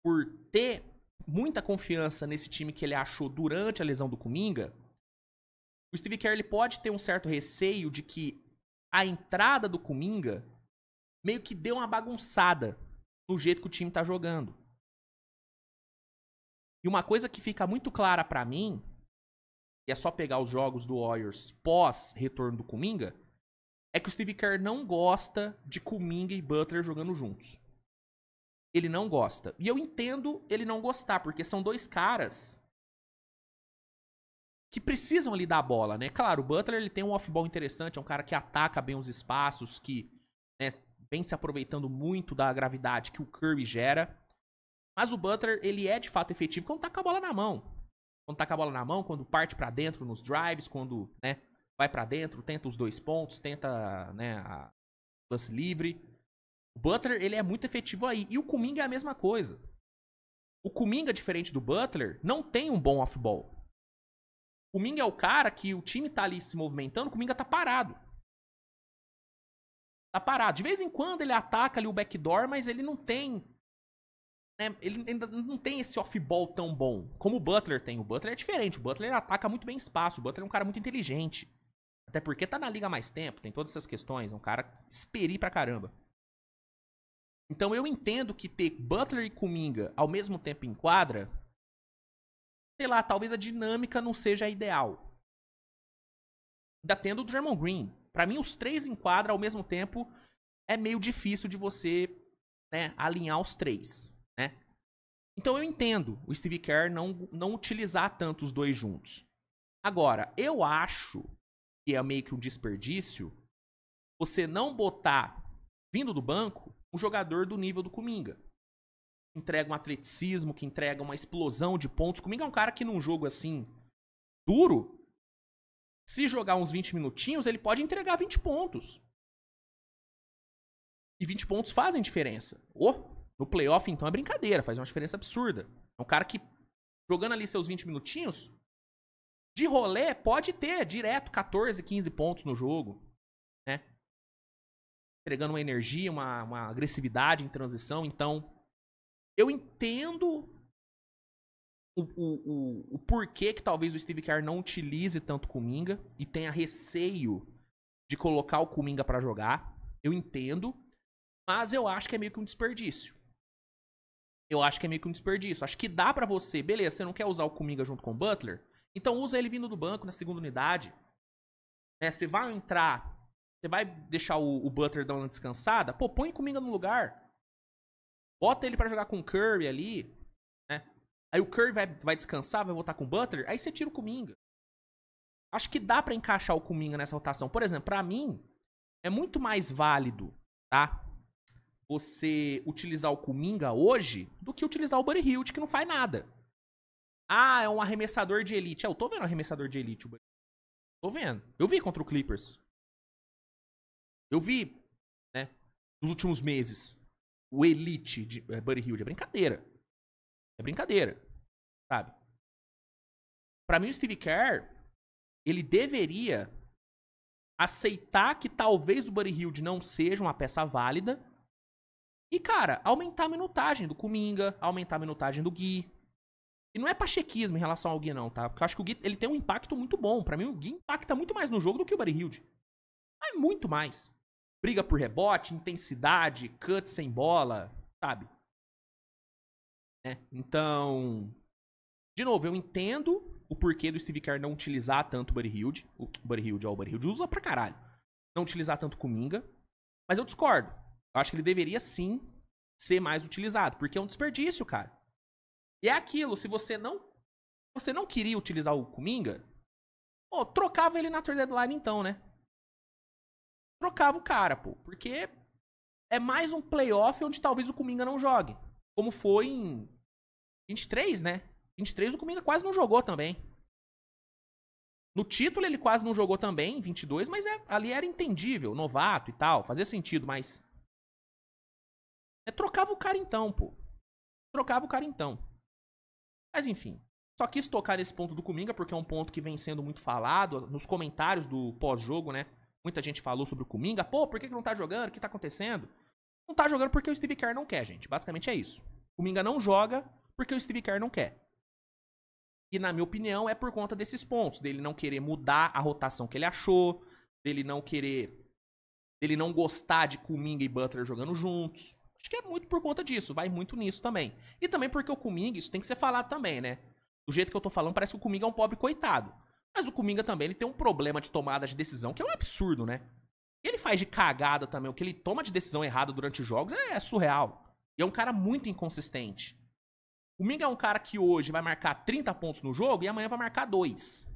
por ter muita confiança nesse time que ele achou durante a lesão do Kuminga, o Steve Kerr ele pode ter um certo receio de que a entrada do Kuminga meio que deu uma bagunçada no jeito que o time tá jogando. E uma coisa que fica muito clara pra mim, e é só pegar os jogos do Warriors pós-retorno do Kuminga, é que o Steve Kerr não gosta de Kuminga e Butler jogando juntos. Ele não gosta. E eu entendo ele não gostar, porque são dois caras que precisam ali da bola, né? Claro, o Butler ele tem um off-ball interessante, é um cara que ataca bem os espaços, que vem se aproveitando muito da gravidade que o Curry gera. Mas o Butler, ele é de fato efetivo quando tá com a bola na mão. Quando tá com a bola na mão, quando parte pra dentro nos drives, quando, né, vai pra dentro, tenta os 2 pontos, tenta, né, a lance livre. O Butler, ele é muito efetivo aí. E o Kuminga é a mesma coisa. O Kuminga, diferente do Butler, não tem um bom off-ball. O Kuminga é o cara que o time tá ali se movimentando, o Kuminga tá parado. Tá parado. De vez em quando ele ataca ali o backdoor, mas ele não tem... né, ele ainda não tem esse off-ball tão bom como o Butler tem. O Butler é diferente. O Butler ataca muito bem espaço. O Butler é um cara muito inteligente. Até porque tá na liga há mais tempo, tem todas essas questões. É um cara experi pra caramba. Então eu entendo que ter Butler e Kuminga ao mesmo tempo em quadra, sei lá, talvez a dinâmica não seja a ideal. Ainda tendo o Draymond Green. Pra mim, os 3 em quadra ao mesmo tempo é meio difícil de você, né, alinhar os 3, né? Então eu entendo o Steve Kerr não utilizar tanto os 2 juntos. Agora, eu acho que é meio que um desperdício você não botar, vindo do banco, um jogador do nível do Kuminga. Que entrega um atleticismo, que entrega uma explosão de pontos. O Kuminga é um cara que num jogo assim, duro, se jogar uns 20 minutinhos, ele pode entregar 20 pontos. E 20 pontos fazem diferença. No playoff, então, é brincadeira. Faz uma diferença absurda. É um cara que, jogando ali seus 20 minutinhos, de rolê, pode ter direto 14, 15 pontos no jogo. Né? Entregando uma energia, uma agressividade em transição. Então, eu entendo o porquê que talvez o Steve Kerr não utilize tanto o Kuminga e tenha receio de colocar o Kuminga pra jogar. Eu entendo, mas eu acho que é meio que um desperdício. Acho que dá pra você, beleza, você não quer usar o Kuminga junto com o Butler? Então usa ele vindo do banco na segunda unidade. Né? Você vai entrar, você vai deixar o Butler dar uma descansada, pô, põe o Kuminga no lugar. Bota ele pra jogar com o Curry ali, né? Aí o Curry vai descansar, vai voltar com o Butler, aí você tira o Kuminga. Acho que dá pra encaixar o Kuminga nessa rotação. Por exemplo, pra mim, é muito mais válido, tá? Você utilizar o Kuminga hoje do que utilizar o Buddy Hield, que não faz nada. Ah, é um arremessador de elite. Eu tô vendo arremessador de elite. Tô vendo. Eu vi contra o Clippers. Eu vi, né, nos últimos meses, o elite de Buddy Hield. É brincadeira. É brincadeira. Sabe? Pra mim, o Steve Kerr, ele deveria aceitar que talvez o Buddy Hield não seja uma peça válida e, cara, aumentar a minutagem do Kuminga, aumentar a minutagem do Gui. E não é pachequismo em relação ao Gui, não, tá? Porque eu acho que o Gui, ele tem um impacto muito bom. Pra mim, o Gui impacta muito mais no jogo do que o Buddy Hield. Mas muito mais. Briga por rebote, intensidade, cut sem bola, sabe? Né? Então, de novo, eu entendo o porquê do Steve Kerr não utilizar tanto o Buddy Hield. O Buddy Hield usa pra caralho. Não utilizar tanto o Kuminga. Mas eu discordo. Eu acho que ele deveria sim ser mais utilizado. Porque é um desperdício, cara. E é aquilo, se você não queria utilizar o Kuminga, pô, trocava ele na trade deadline então, né? Trocava o cara, pô. Porque é mais um playoff onde talvez o Kuminga não jogue. Como foi em 23, né? 23 o Kuminga quase não jogou também. No título ele quase não jogou também, 22, mas ali era entendível, novato e tal, fazia sentido, mas... trocava o cara então, pô. Trocava o cara então. Mas enfim, só quis tocar nesse ponto do Kuminga, porque é um ponto que vem sendo muito falado nos comentários do pós-jogo, né? Muita gente falou sobre o Kuminga. Pô, por que não tá jogando? O que tá acontecendo? Não tá jogando porque o Steve Kerr não quer, gente. Basicamente é isso. O Kuminga não joga porque o Steve Kerr não quer. E na minha opinião é por conta desses pontos. Dele não querer mudar a rotação que ele achou. Dele não gostar de Kuminga e Butler jogando juntos. Acho que é muito por conta disso, vai muito nisso também. E também porque o Kuminga, isso tem que ser falado também, né? Do jeito que eu tô falando, parece que o Kuminga é um pobre coitado. Mas o Kuminga também, ele tem um problema de tomada de decisão, que é um absurdo, né? E ele faz de cagada também, o que ele toma de decisão errada durante os jogos é surreal. E é um cara muito inconsistente. O Kuminga é um cara que hoje vai marcar 30 pontos no jogo e amanhã vai marcar 2.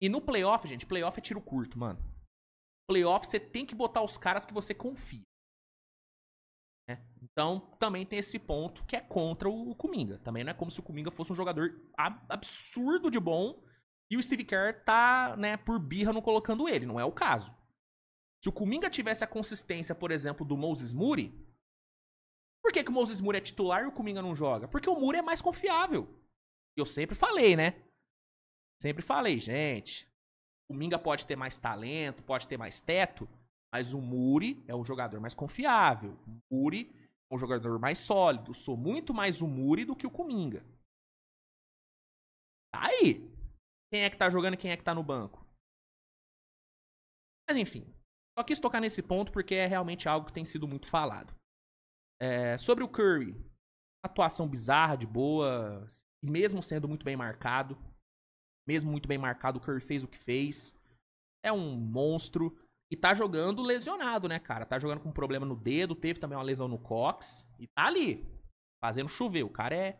E no playoff, gente, playoff é tiro curto, mano. Playoff você tem que botar os caras que você confia. né? Então, também tem esse ponto que é contra o Kuminga. Também não é como se o Kuminga fosse um jogador absurdo de bom e o Steve Kerr tá, né, por birra não colocando ele. Não é o caso. Se o Kuminga tivesse a consistência, por exemplo, do Moses Moody, por que o Moses Moody é titular e o Kuminga não joga? Porque o Moody é mais confiável. Eu sempre falei, né? Sempre falei, gente, o Kuminga pode ter mais talento, pode ter mais teto, mas o Moody é um jogador mais confiável. O Moody é um jogador mais sólido. Sou muito mais o Moody do que o Kuminga. Tá aí. Quem é que tá jogando e quem é que tá no banco? Mas enfim, só quis tocar nesse ponto porque é realmente algo que tem sido muito falado. Sobre o Curry, atuação bizarra, de boa, mesmo sendo muito bem marcado. Mesmo muito bem marcado, o Curry fez o que fez. É um monstro. E tá jogando lesionado, né, cara? Tá jogando com problema no dedo, teve também uma lesão no cox. E tá ali, fazendo chover. O cara é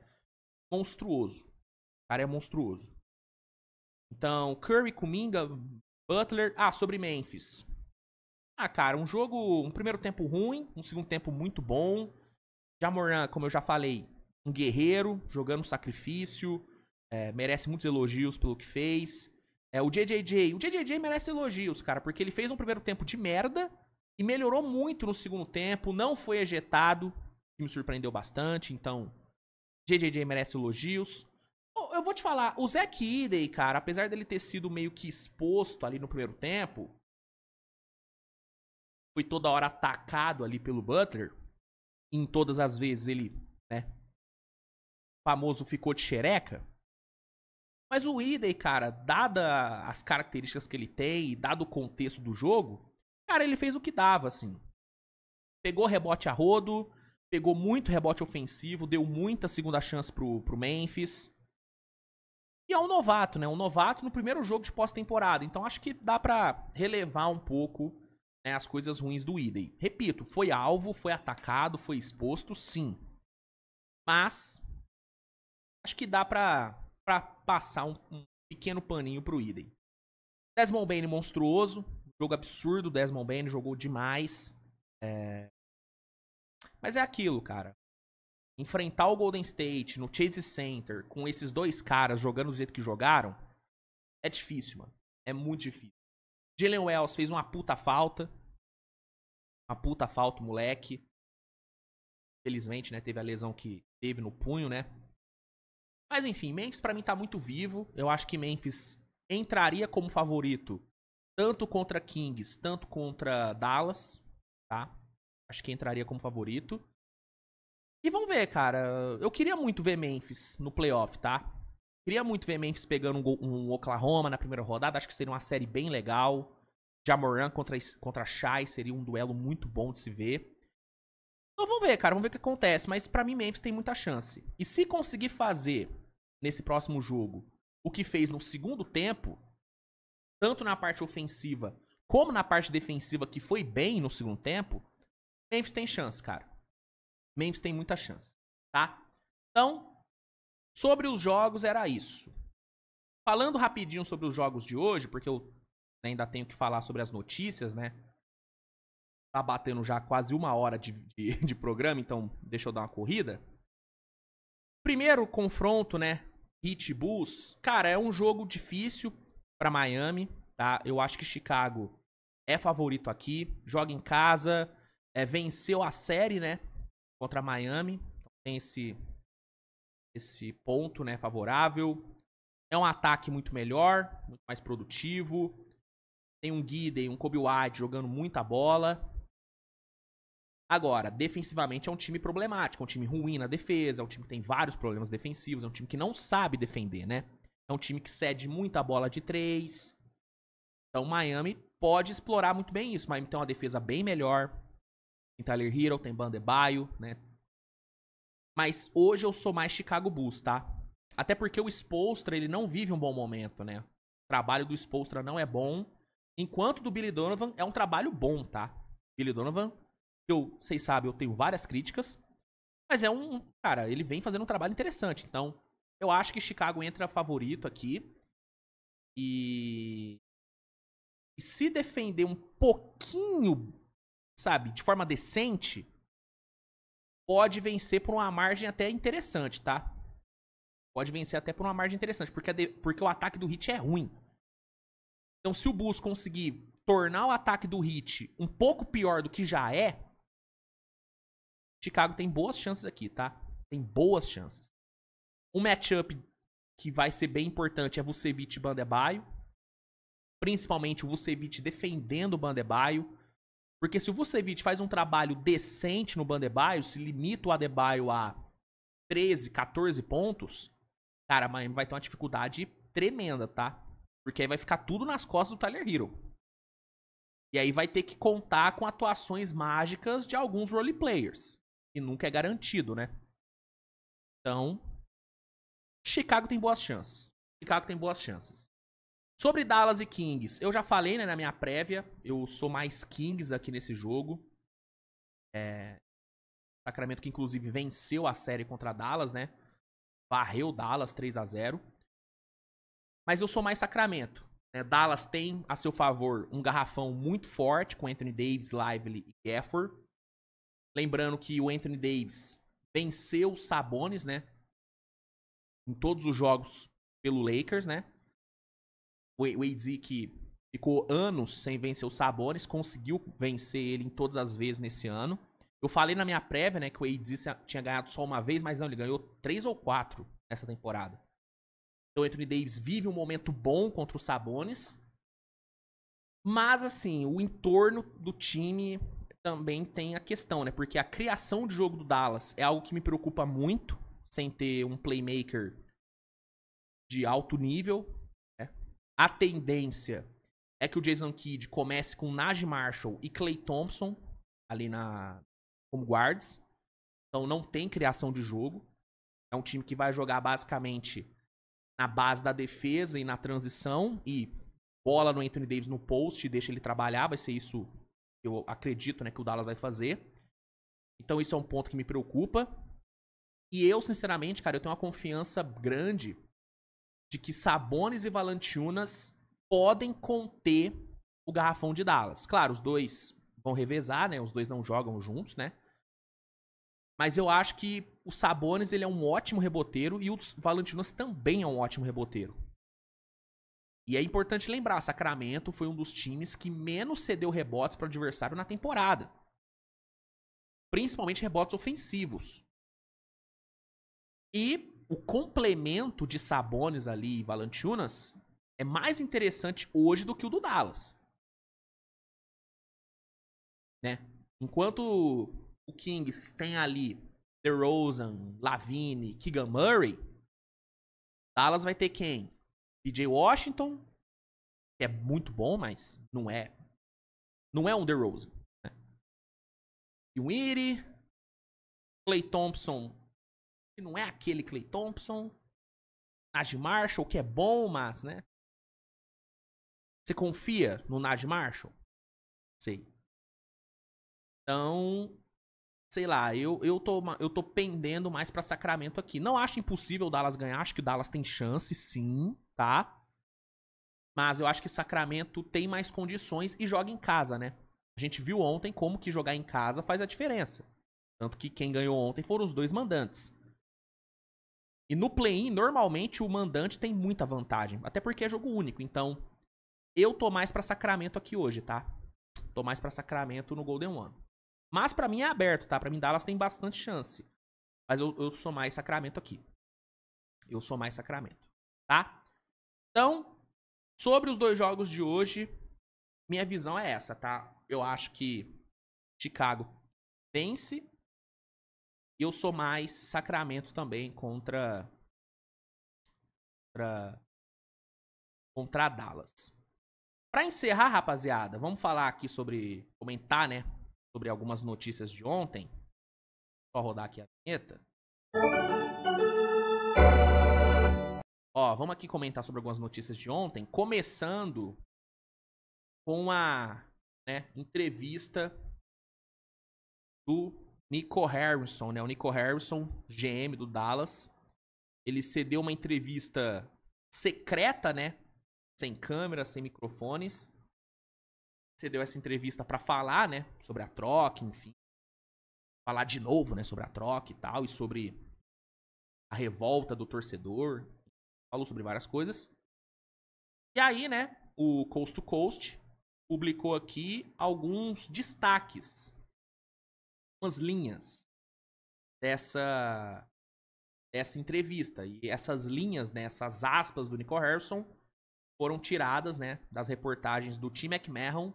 monstruoso. O cara é monstruoso. Então, Curry, Kuminga, Butler... Ah, sobre Memphis. Ah, cara, um primeiro tempo ruim, um segundo tempo muito bom. Ja Morant, como eu já falei, um guerreiro, jogando sacrifício. Merece muitos elogios pelo que fez. O JJJ merece elogios, cara, porque ele fez um primeiro tempo de merda e melhorou muito no segundo tempo, não foi ejetado, que me surpreendeu bastante, então JJJ merece elogios. Eu vou te falar, o Zach Edey, cara, apesar dele ter sido meio que exposto ali no primeiro tempo, foi toda hora atacado ali pelo Butler, e em todas as vezes ele, né, famoso ficou de xereca. Mas o Edey, cara, dada as características que ele tem e dado o contexto do jogo, cara, ele fez o que dava, assim. Pegou rebote a rodo, pegou muito rebote ofensivo, deu muita segunda chance pro Memphis. E é um novato, né? Um novato no primeiro jogo de pós-temporada. Então acho que dá pra relevar um pouco, né, as coisas ruins do Edey. Repito, foi alvo, foi atacado, foi exposto, sim. Mas acho que dá pra passar um pequeno paninho pro Edey. Desmond Bane monstruoso. Jogo absurdo, Desmond Bane jogou demais. Mas é aquilo, cara. Enfrentar o Golden State no Chase Center com esses dois caras jogando do jeito que jogaram é difícil, mano. É muito difícil. Jalen Wells fez uma puta falta. Uma puta falta, moleque. Felizmente, né? Teve a lesão que teve no punho, né? Mas enfim, Memphis pra mim tá muito vivo. Eu acho que Memphis entraria como favorito tanto contra Kings, tanto contra Dallas, tá? Acho que entraria como favorito. E vamos ver, cara. Eu queria muito ver Memphis no playoff, tá? Queria muito ver Memphis pegando um Oklahoma na primeira rodada. Acho que seria uma série bem legal. Ja Morant contra Shai seria um duelo muito bom de se ver. Então vamos ver, cara. Vamos ver o que acontece. Mas pra mim, Memphis tem muita chance. E se conseguir fazer nesse próximo jogo o que fez no segundo tempo, tanto na parte ofensiva como na parte defensiva, que foi bem no segundo tempo, Memphis tem chance, cara. Memphis tem muita chance, tá? Então, sobre os jogos era isso. Falando rapidinho sobre os jogos de hoje, porque eu ainda tenho que falar sobre as notícias, né? Tá batendo já quase 1 hora de programa, então deixa eu dar uma corrida. Primeiro confronto, né? Heat Bulls. Cara, é um jogo difícil pra Miami, tá? Eu acho que Chicago é favorito aqui. Joga em casa. Venceu a série, né? Contra Miami. Então, tem esse ponto, né? Favorável. É um ataque muito melhor, muito mais produtivo. Tem um Giddey, um Kobe White jogando muita bola. Agora, defensivamente é um time problemático, é um time ruim na defesa, é um time que tem vários problemas defensivos, é um time que não sabe defender, né? É um time que cede muita bola de 3. Então, Miami pode explorar muito bem isso. Miami tem uma defesa bem melhor. Tem Tyler Hero, tem Bam Adebayo, né? Mas hoje eu sou mais Chicago Bulls, tá? Até porque o Spoelstra, ele não vive um bom momento, né? O trabalho do Spoelstra não é bom. Enquanto do Billy Donovan é um trabalho bom, tá? Billy Donovan, vocês sabem, eu tenho várias críticas. Mas cara, ele vem fazendo um trabalho interessante. Então, eu acho que Chicago entra favorito aqui. E se defender um pouquinho, sabe, de forma decente, pode vencer por uma margem até interessante, tá? Pode vencer até por uma margem interessante, porque o ataque do Heat é ruim. Então, se o Bulls conseguir tornar o ataque do Heat um pouco pior do que já é, Chicago tem boas chances aqui, tá? Tem boas chances. Um matchup que vai ser bem importante é Vucevic e Bam Adebayo. Principalmente o Vucevic defendendo o Bam Adebayo. Porque se o Vucevic faz um trabalho decente no Bam Adebayo, se limita o Adebayo a 13, 14 pontos, cara, Miami vai ter uma dificuldade tremenda, tá? Porque aí vai ficar tudo nas costas do Tyler Hero. E aí vai ter que contar com atuações mágicas de alguns roleplayers. Que nunca é garantido, né? Então, Chicago tem boas chances. Chicago tem boas chances. Sobre Dallas e Kings, eu já falei, né, na minha prévia. Eu sou mais Kings aqui nesse jogo. Sacramento que, inclusive, venceu a série contra Dallas, né? Varreu Dallas 3-0. Mas eu sou mais Sacramento. Dallas tem a seu favor um garrafão muito forte com Anthony Davis, Lively e Gafford. Lembrando que o Anthony Davis venceu o Sabonis, né? Em todos os jogos pelo Lakers, né? O AD que ficou anos sem vencer o Sabonis, conseguiu vencer ele em todas as vezes nesse ano. Eu falei na minha prévia, né, que o AD tinha ganhado só uma vez, mas não, ele ganhou 3 ou 4 nessa temporada. Então o Anthony Davis vive um momento bom contra o Sabonis. Mas, assim, o entorno do time também tem a questão, né? Porque a criação de jogo do Dallas é algo que me preocupa muito, sem ter um playmaker de alto nível. Né? A tendência é que o Jason Kidd comece com Najee Marshall e Klay Thompson ali como guards. Então não tem criação de jogo. É um time que vai jogar basicamente na base da defesa e na transição. E bola no Anthony Davis no post e deixa ele trabalhar. Vai ser isso que eu acredito, né, que o Dallas vai fazer. Então isso é um ponto que me preocupa. E eu, sinceramente, cara, eu tenho uma confiança grande de que Sabonis e Valanciunas podem conter o garrafão de Dallas. Claro, os dois vão revezar, né? Os dois não jogam juntos, né? Mas eu acho que o Sabonis, ele é um ótimo reboteiro e o Valanciunas também é um ótimo reboteiro. E é importante lembrar, Sacramento foi um dos times que menos cedeu rebotes para o adversário na temporada. Principalmente rebotes ofensivos. E o complemento de Sabonis ali e Valanciunas é mais interessante hoje do que o do Dallas. Né? Enquanto o Kings tem ali DeRozan, Lavine, Keegan Murray, Dallas vai ter quem? PJ Washington, que é muito bom, mas não é um DeRozan. Né? Dinwiddie, Klay Thompson, que não é aquele Klay Thompson, Najee Marshall, que é bom, mas, né? Você confia no Najee Marshall? Sei. Então, sei lá, eu tô pendendo mais pra Sacramento aqui. Não acho impossível o Dallas ganhar, acho que o Dallas tem chance, sim, tá? Mas eu acho que Sacramento tem mais condições e joga em casa, né? A gente viu ontem como que jogar em casa faz a diferença. Tanto que quem ganhou ontem foram os dois mandantes. E no play-in, normalmente, o mandante tem muita vantagem. Até porque é jogo único. Então, eu tô mais pra Sacramento aqui hoje, tá? Tô mais pra Sacramento no Golden One. Mas pra mim é aberto, tá? Pra mim Dallas tem bastante chance. Mas eu sou mais Sacramento aqui. Eu sou mais Sacramento, tá? Então, sobre os dois jogos de hoje, minha visão é essa, tá? Eu acho que Chicago vence. E eu sou mais Sacramento também contra Dallas. Pra encerrar, rapaziada, vamos falar aqui comentar, né? Sobre algumas notícias de ontem. Só rodar aqui a vinheta. Ó, vamos aqui comentar sobre algumas notícias de ontem. Começando com a entrevista do Nico Harrison, né? O Nico Harrison, GM do Dallas. Ele cedeu uma entrevista secreta, né? Sem câmera, sem microfones. Cedeu essa entrevista pra falar, né? Sobre a troca, enfim. falar de novo, né, sobre a troca e tal, e sobre a revolta do torcedor. Falou sobre várias coisas. E aí, né, o Coast to Coast publicou aqui alguns destaques, umas linhas dessa entrevista. E essas linhas, né, essas aspas do Nico Harrison foram tiradas, né, das reportagens do Tim McMahon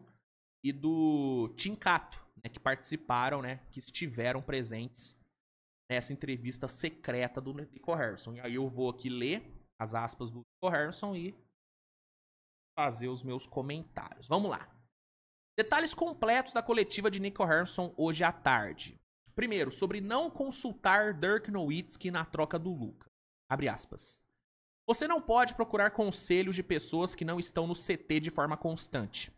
e do Tim Cato, né, que participaram, né, que estiveram presentes nessa entrevista secreta do Nico Harrison. E aí eu vou aqui ler as aspas do Nico Harrison e fazer os meus comentários. Vamos lá. Detalhes completos da coletiva de Nico Harrison hoje à tarde. Primeiro, sobre não consultar Dirk Nowitzki na troca do Luka. Abre aspas. Você não pode procurar conselhos de pessoas que não estão no CT de forma constante.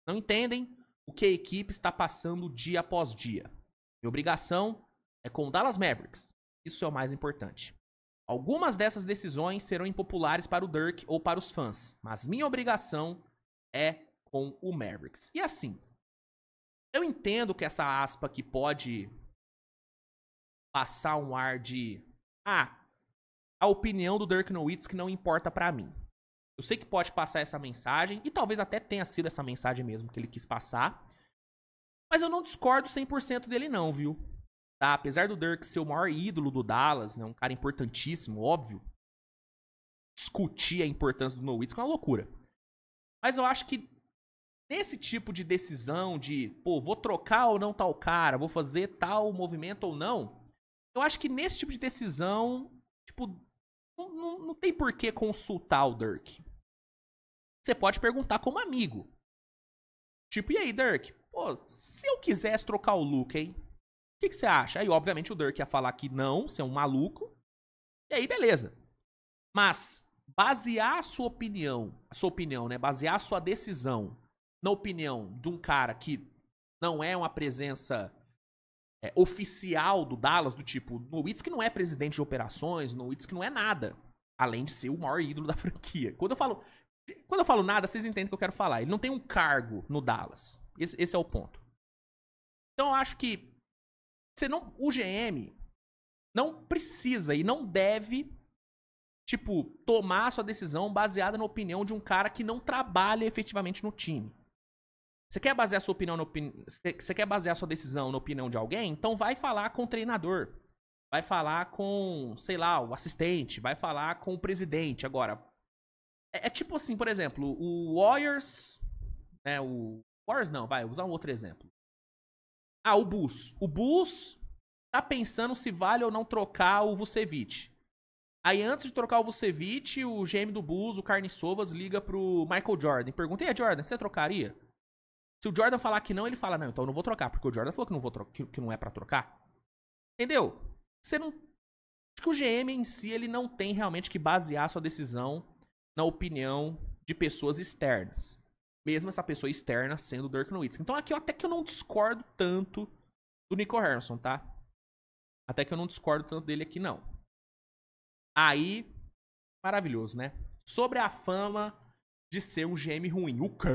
Não entendem o que a equipe está passando dia após dia. Minha obrigação é com o Dallas Mavericks. Isso é o mais importante. Algumas dessas decisões serão impopulares para o Dirk ou para os fãs, mas minha obrigação é com o Mavericks. E assim, eu entendo que essa aspa aqui pode passar um ar de a opinião do Dirk Nowitzki não importa pra mim. Eu sei que pode passar essa mensagem, e talvez até tenha sido essa mensagem mesmo que ele quis passar, mas eu não discordo 100% dele não, viu? Tá? Apesar do Dirk ser o maior ídolo do Dallas, né, um cara importantíssimo, óbvio, discutir a importância do Nowitzki é uma loucura. Mas eu acho que nesse tipo de decisão de, pô, vou trocar ou não tal cara, vou fazer tal movimento ou não, eu acho que nesse tipo de decisão, tipo, não tem por que consultar o Dirk. Você pode perguntar como amigo. Tipo, e aí, Dirk? Pô, se eu quisesse trocar o Luka, hein? O que você acha? Aí, obviamente, o Dirk ia falar que não, você é um maluco. E aí, beleza. Mas basear a sua opinião, né? Basear a sua decisão na opinião de um cara que não é uma presença oficial do Dallas, do tipo, Nowitzki não é presidente de operações, Nowitzki não é nada, além de ser o maior ídolo da franquia. Quando eu falo nada, vocês entendem o que eu quero falar. Ele não tem um cargo no Dallas. Esse é o ponto. Então eu acho que o GM não precisa e não deve, tipo, tomar a sua decisão baseada na opinião de um cara que não trabalha efetivamente no time. Você quer basear sua opinião você quer basear sua decisão na opinião de alguém? Então vai falar com o treinador. Vai falar com, sei lá, o assistente. Vai falar com o presidente. Agora, é tipo assim, por exemplo, o Warriors... o Warriors não, vai usar um outro exemplo. O Bulls. O Bulls tá pensando se vale ou não trocar o Vucevic. Aí antes de trocar o Vucevic, o GM do Bulls, o Carne Sovas, liga pro Michael Jordan e pergunta: e aí, Jordan, você trocaria? Se o Jordan falar que não, ele fala: não, então eu não vou trocar, porque o Jordan falou que não é pra trocar. Entendeu? Você não... Acho que o GM em si, ele não tem realmente que basear sua decisão na opinião de pessoas externas. Mesmo essa pessoa externa sendo o Dirk Nowitzki. Então aqui até que eu não discordo tanto do Nico Harrison, tá? Até que eu não discordo tanto dele aqui, não. Aí, maravilhoso, né? Sobre a fama de ser um GM ruim. O quê?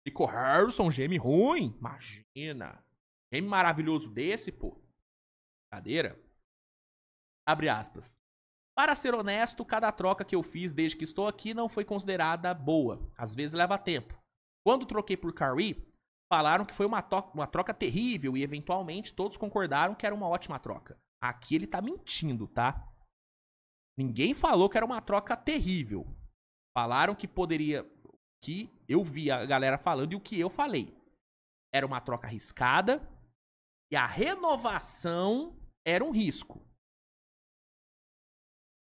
Nico Harrison, GM ruim? Imagina. GM maravilhoso desse, pô. Brincadeira. Abre aspas. Para ser honesto, cada troca que eu fiz desde que estou aqui não foi considerada boa. Às vezes leva tempo. Quando troquei por Kyrie, falaram que foi uma troca terrível e eventualmente todos concordaram que era uma ótima troca. Aqui ele tá mentindo, tá? Ninguém falou que era uma troca terrível. Falaram que poderia... Que eu vi a galera falando e o que eu falei. Era uma troca arriscada e a renovação era um risco.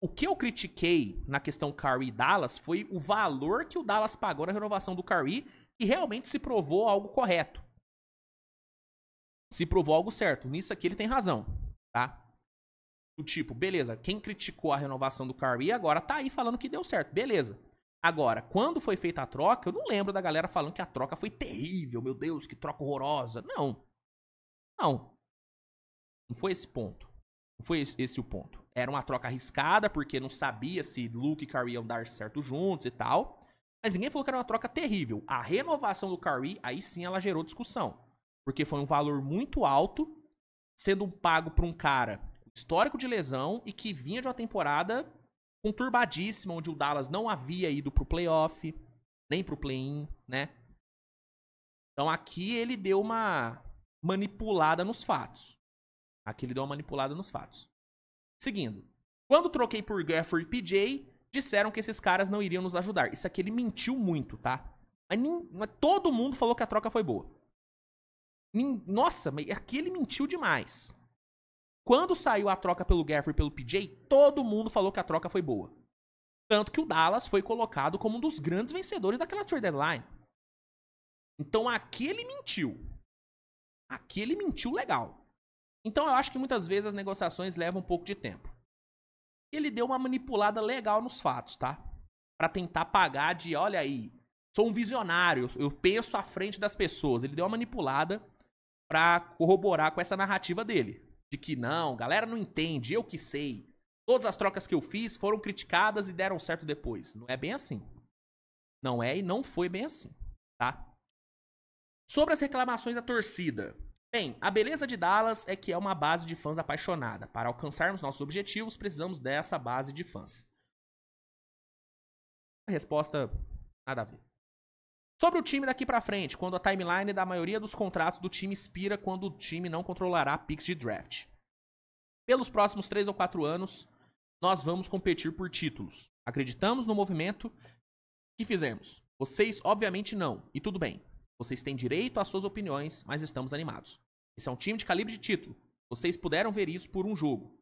O que eu critiquei na questão Kyrie e Dallas foi o valor que o Dallas pagou na renovação do Kyrie e realmente se provou algo correto. Se provou algo certo. Nisso aqui ele tem razão, tá? Do tipo, beleza, quem criticou a renovação do Kyrie agora tá aí falando que deu certo, beleza. Agora, quando foi feita a troca, eu não lembro da galera falando que a troca foi terrível, meu Deus, que troca horrorosa. Não. Não foi esse ponto. Não foi esse o ponto. Era uma troca arriscada, porque não sabia se Luke e Kyrie iam dar certo juntos e tal. Mas ninguém falou que era uma troca terrível. A renovação do Kyrie, aí sim ela gerou discussão. Porque foi um valor muito alto sendo pago por um cara histórico de lesão e que vinha de uma temporada conturbadíssima, onde o Dallas não havia ido pro playoff, nem pro play-in, né? Então aqui ele deu uma manipulada nos fatos. Seguindo. Quando troquei por Gafford e PJ, disseram que esses caras não iriam nos ajudar. Isso aqui ele mentiu muito, tá? Mas todo mundo falou que a troca foi boa. Nossa, mas aqui ele mentiu demais. Quando saiu a troca pelo Gafford e pelo PJ, todo mundo falou que a troca foi boa. Tanto que o Dallas foi colocado como um dos grandes vencedores daquela trade deadline. Então aqui ele mentiu. Aqui ele mentiu legal. Então eu acho que muitas vezes as negociações levam um pouco de tempo. Ele deu uma manipulada legal nos fatos, tá? Pra tentar pagar de, olha aí, sou um visionário, eu penso à frente das pessoas. Ele deu uma manipulada pra corroborar com essa narrativa dele. De que não, galera não entende, eu que sei. Todas as trocas que eu fiz foram criticadas e deram certo depois. Não é bem assim. Não é e não foi bem assim, tá? Sobre as reclamações da torcida. Bem, a beleza de Dallas é que é uma base de fãs apaixonada. Para alcançarmos nossos objetivos, precisamos dessa base de fãs. A resposta, nada a ver. Sobre o time daqui pra frente, quando a timeline da maioria dos contratos do time expira quando o time não controlará picks de draft. Pelos próximos 3 ou 4 anos, nós vamos competir por títulos. Acreditamos no movimento que fizemos. Vocês, obviamente, não. E tudo bem. Vocês têm direito às suas opiniões, mas estamos animados. Esse é um time de calibre de título. Vocês puderam ver isso por um jogo.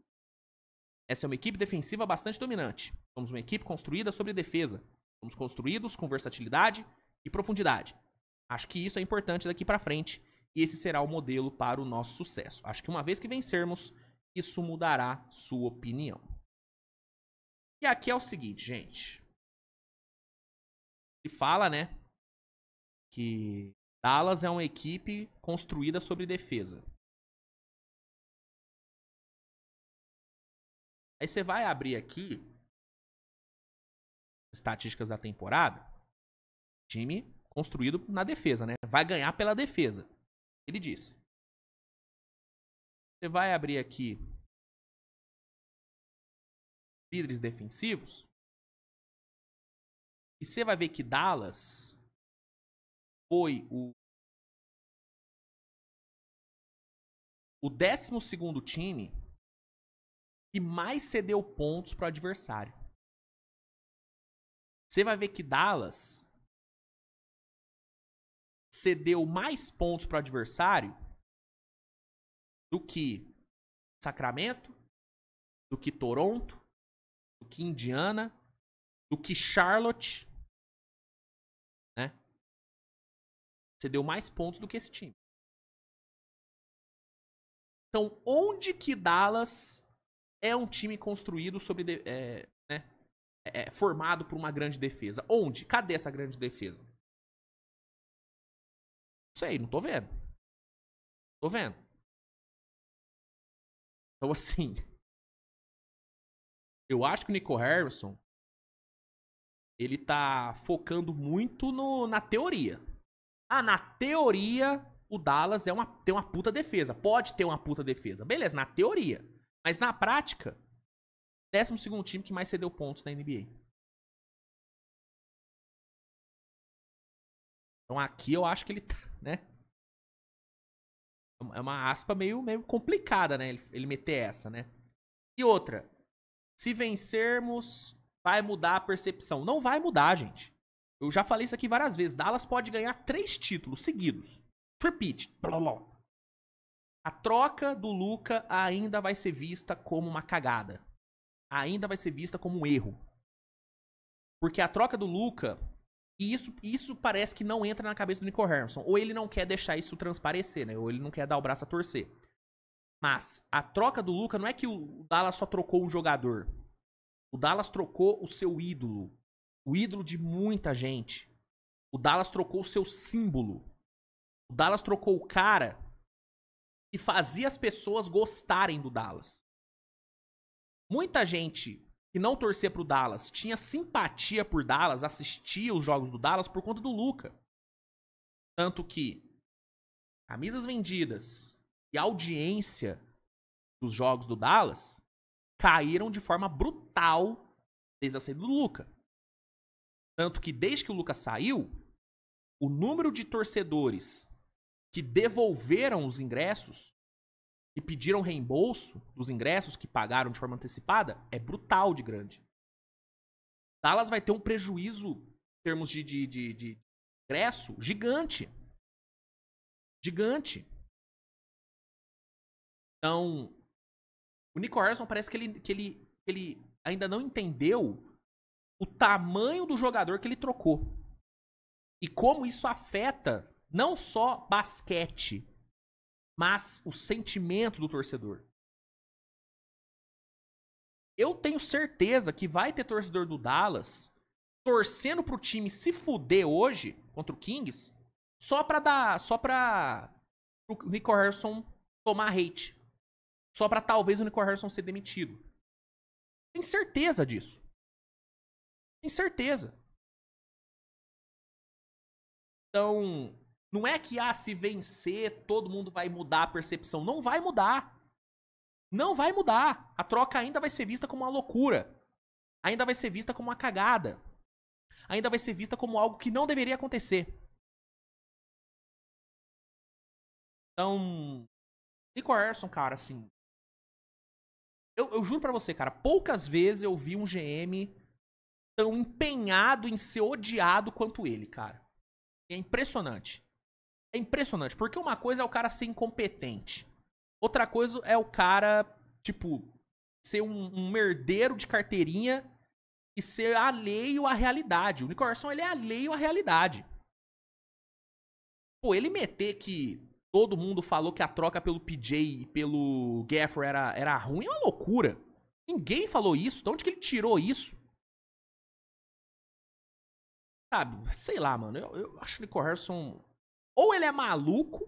Essa é uma equipe defensiva bastante dominante. Somos uma equipe construída sobre defesa. Somos construídos com versatilidade e profundidade. Acho que isso é importante daqui pra frente e esse será o modelo para o nosso sucesso. Acho que uma vez que vencermos, isso mudará sua opinião. E aqui é o seguinte, gente. Ele fala, né, que Dallas é uma equipe construída sobre defesa. Aí você vai abrir aqui estatísticas da temporada. Time construído na defesa, né? Vai ganhar pela defesa. Ele disse. Você vai abrir aqui líderes defensivos. E você vai ver que Dallas foi o 12º time que mais cedeu pontos para o adversário. Você vai ver que Dallas cedeu mais pontos para o adversário do que Sacramento, do que Toronto, do que Indiana, do que Charlotte, né? Cedeu mais pontos do que esse time. Então, onde que Dallas é um time construído sobre formado por uma grande defesa? Onde? Cadê essa grande defesa? Não sei, não tô vendo. Tô vendo. Então, assim, eu acho que o Nico Harrison ele tá focando muito na teoria. Ah, na teoria, o Dallas tem uma puta defesa. Pode ter uma puta defesa. Beleza, na teoria. Mas na prática, 12º time que mais cedeu pontos na NBA. Então aqui eu acho que ele tá, né? É uma aspa meio complicada, né? Ele meter essa, né? E outra, se vencermos, vai mudar a percepção. Não vai mudar, gente. Eu já falei isso aqui várias vezes. Dallas pode ganhar 3 títulos seguidos. Repeat. A troca do Luka ainda vai ser vista como uma cagada. Ainda vai ser vista como um erro. Porque a troca do Luka, e isso parece que não entra na cabeça do Nico Harrison. Ou ele não quer deixar isso transparecer, né? Ou ele não quer dar o braço a torcer. Mas a troca do Luka não é que o Dallas só trocou um jogador. O Dallas trocou o seu ídolo. O ídolo de muita gente. O Dallas trocou o seu símbolo. O Dallas trocou o cara que fazia as pessoas gostarem do Dallas. Muita gente que não torcia pro Dallas tinha simpatia por Dallas, assistia os jogos do Dallas por conta do Luka. Tanto que camisas vendidas e audiência dos jogos do Dallas caíram de forma brutal desde a saída do Luka. Tanto que desde que o Luka saiu, o número de torcedores que devolveram os ingressos, que pediram reembolso dos ingressos que pagaram de forma antecipada, é brutal de grande. Dallas vai ter um prejuízo em termos de ingresso gigante. Gigante. Então, o Nico Harrison parece que ele ainda não entendeu o tamanho do jogador que ele trocou. E como isso afeta não só basquete, mas o sentimento do torcedor. Eu tenho certeza que vai ter torcedor do Dallas torcendo pro time se fuder hoje contra o Kings só pra o Nico Harrison tomar hate. Só pra talvez o Nico Harrison ser demitido. Tem certeza disso. Tem certeza. Então, não é que se vencer todo mundo vai mudar a percepção. Não vai mudar. Não vai mudar. A troca ainda vai ser vista como uma loucura. Ainda vai ser vista como uma cagada. Ainda vai ser vista como algo que não deveria acontecer. Então, Nico Harrison, cara, assim... Eu juro pra você, cara, poucas vezes eu vi um GM tão empenhado em ser odiado quanto ele, cara. É impressionante. É impressionante, porque uma coisa é o cara ser incompetente. Outra coisa é o cara, tipo, ser um merdeiro de carteirinha e ser alheio à realidade. O Nico Harrison, ele é alheio à realidade. Pô, ele meter que todo mundo falou que a troca pelo PJ e pelo Gafford era ruim é uma loucura. Ninguém falou isso. De onde que ele tirou isso? Sabe, sei lá, mano. Eu acho que o Nico Harrison... Ou ele é maluco,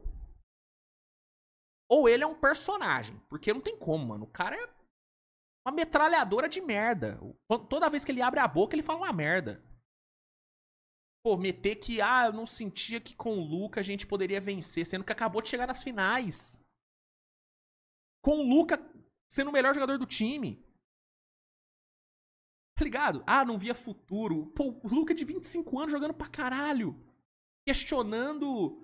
ou ele é um personagem. Porque não tem como, mano. O cara é uma metralhadora de merda. Toda vez que ele abre a boca, ele fala uma merda. Pô, meter que, eu não sentia que com o Luka a gente poderia vencer, sendo que acabou de chegar nas finais. Com o Luka sendo o melhor jogador do time. Tá ligado? Não via futuro. Pô, o Luka de 25 anos jogando pra caralho. Questionando,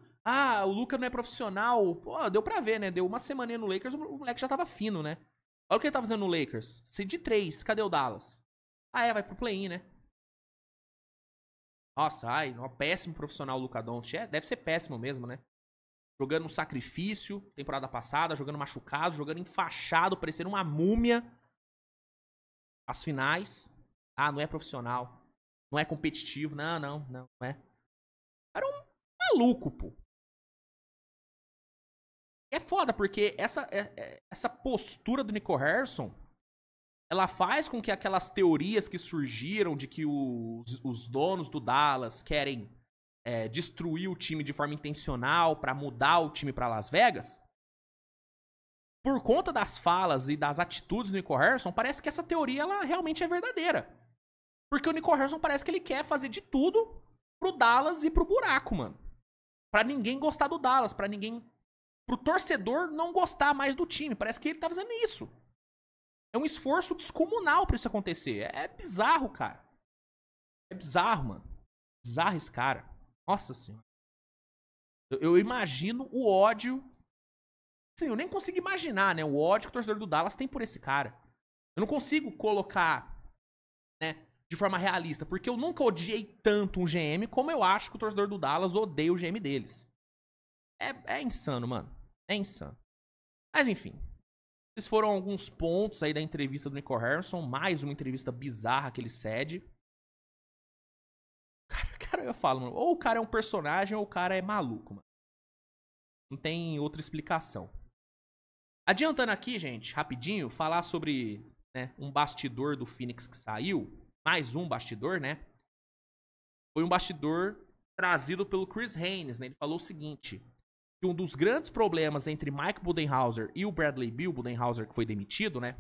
o Luka não é profissional. Pô, deu pra ver, né? Deu uma semaninha no Lakers, o moleque já tava fino, né? Olha o que ele tá fazendo no Lakers. Seed de 3, cadê o Dallas? Vai pro play-in, né? Nossa, um péssimo profissional o Luka Doncic. Deve ser péssimo mesmo, né? Jogando um sacrifício, temporada passada, jogando machucado, jogando enfaixado, parecendo uma múmia. As finais. Não é profissional. Não é competitivo. Não é. Era um maluco, pô. É foda, porque essa postura do Nico Harrison, ela faz com que aquelas teorias que surgiram de que os donos do Dallas querem destruir o time de forma intencional pra mudar o time pra Las Vegas, por conta das falas e das atitudes do Nico Harrison, parece que essa teoria ela realmente é verdadeira. Porque o Nico Harrison parece que ele quer fazer de tudo pro Dallas e pro buraco, mano. Pra ninguém gostar do Dallas, pro torcedor não gostar mais do time. Parece que ele tá fazendo isso. É um esforço descomunal pra isso acontecer. É bizarro, cara. É bizarro, mano. Bizarro esse cara. Nossa senhora. Eu imagino o ódio. Sim, eu nem consigo imaginar, né? O ódio que o torcedor do Dallas tem por esse cara. Eu não consigo colocar, né, de forma realista. Porque eu nunca odiei tanto um GM como eu acho que o torcedor do Dallas odeia o GM deles. É insano, mano. É insano. Mas enfim. Esses foram alguns pontos aí da entrevista do Nico Harrison. Mais uma entrevista bizarra que ele cede. Cara, eu falo, mano. Ou o cara é um personagem ou o cara é maluco, mano. Não tem outra explicação. Adiantando aqui, gente, rapidinho, falar sobre, né, um bastidor do Phoenix que saiu. Mais um bastidor, né? Foi um bastidor trazido pelo Chris Haynes, né? Ele falou o seguinte... que um dos grandes problemas entre Mike Budenholzer e o Bradley Beal, Budenholzer que foi demitido, né?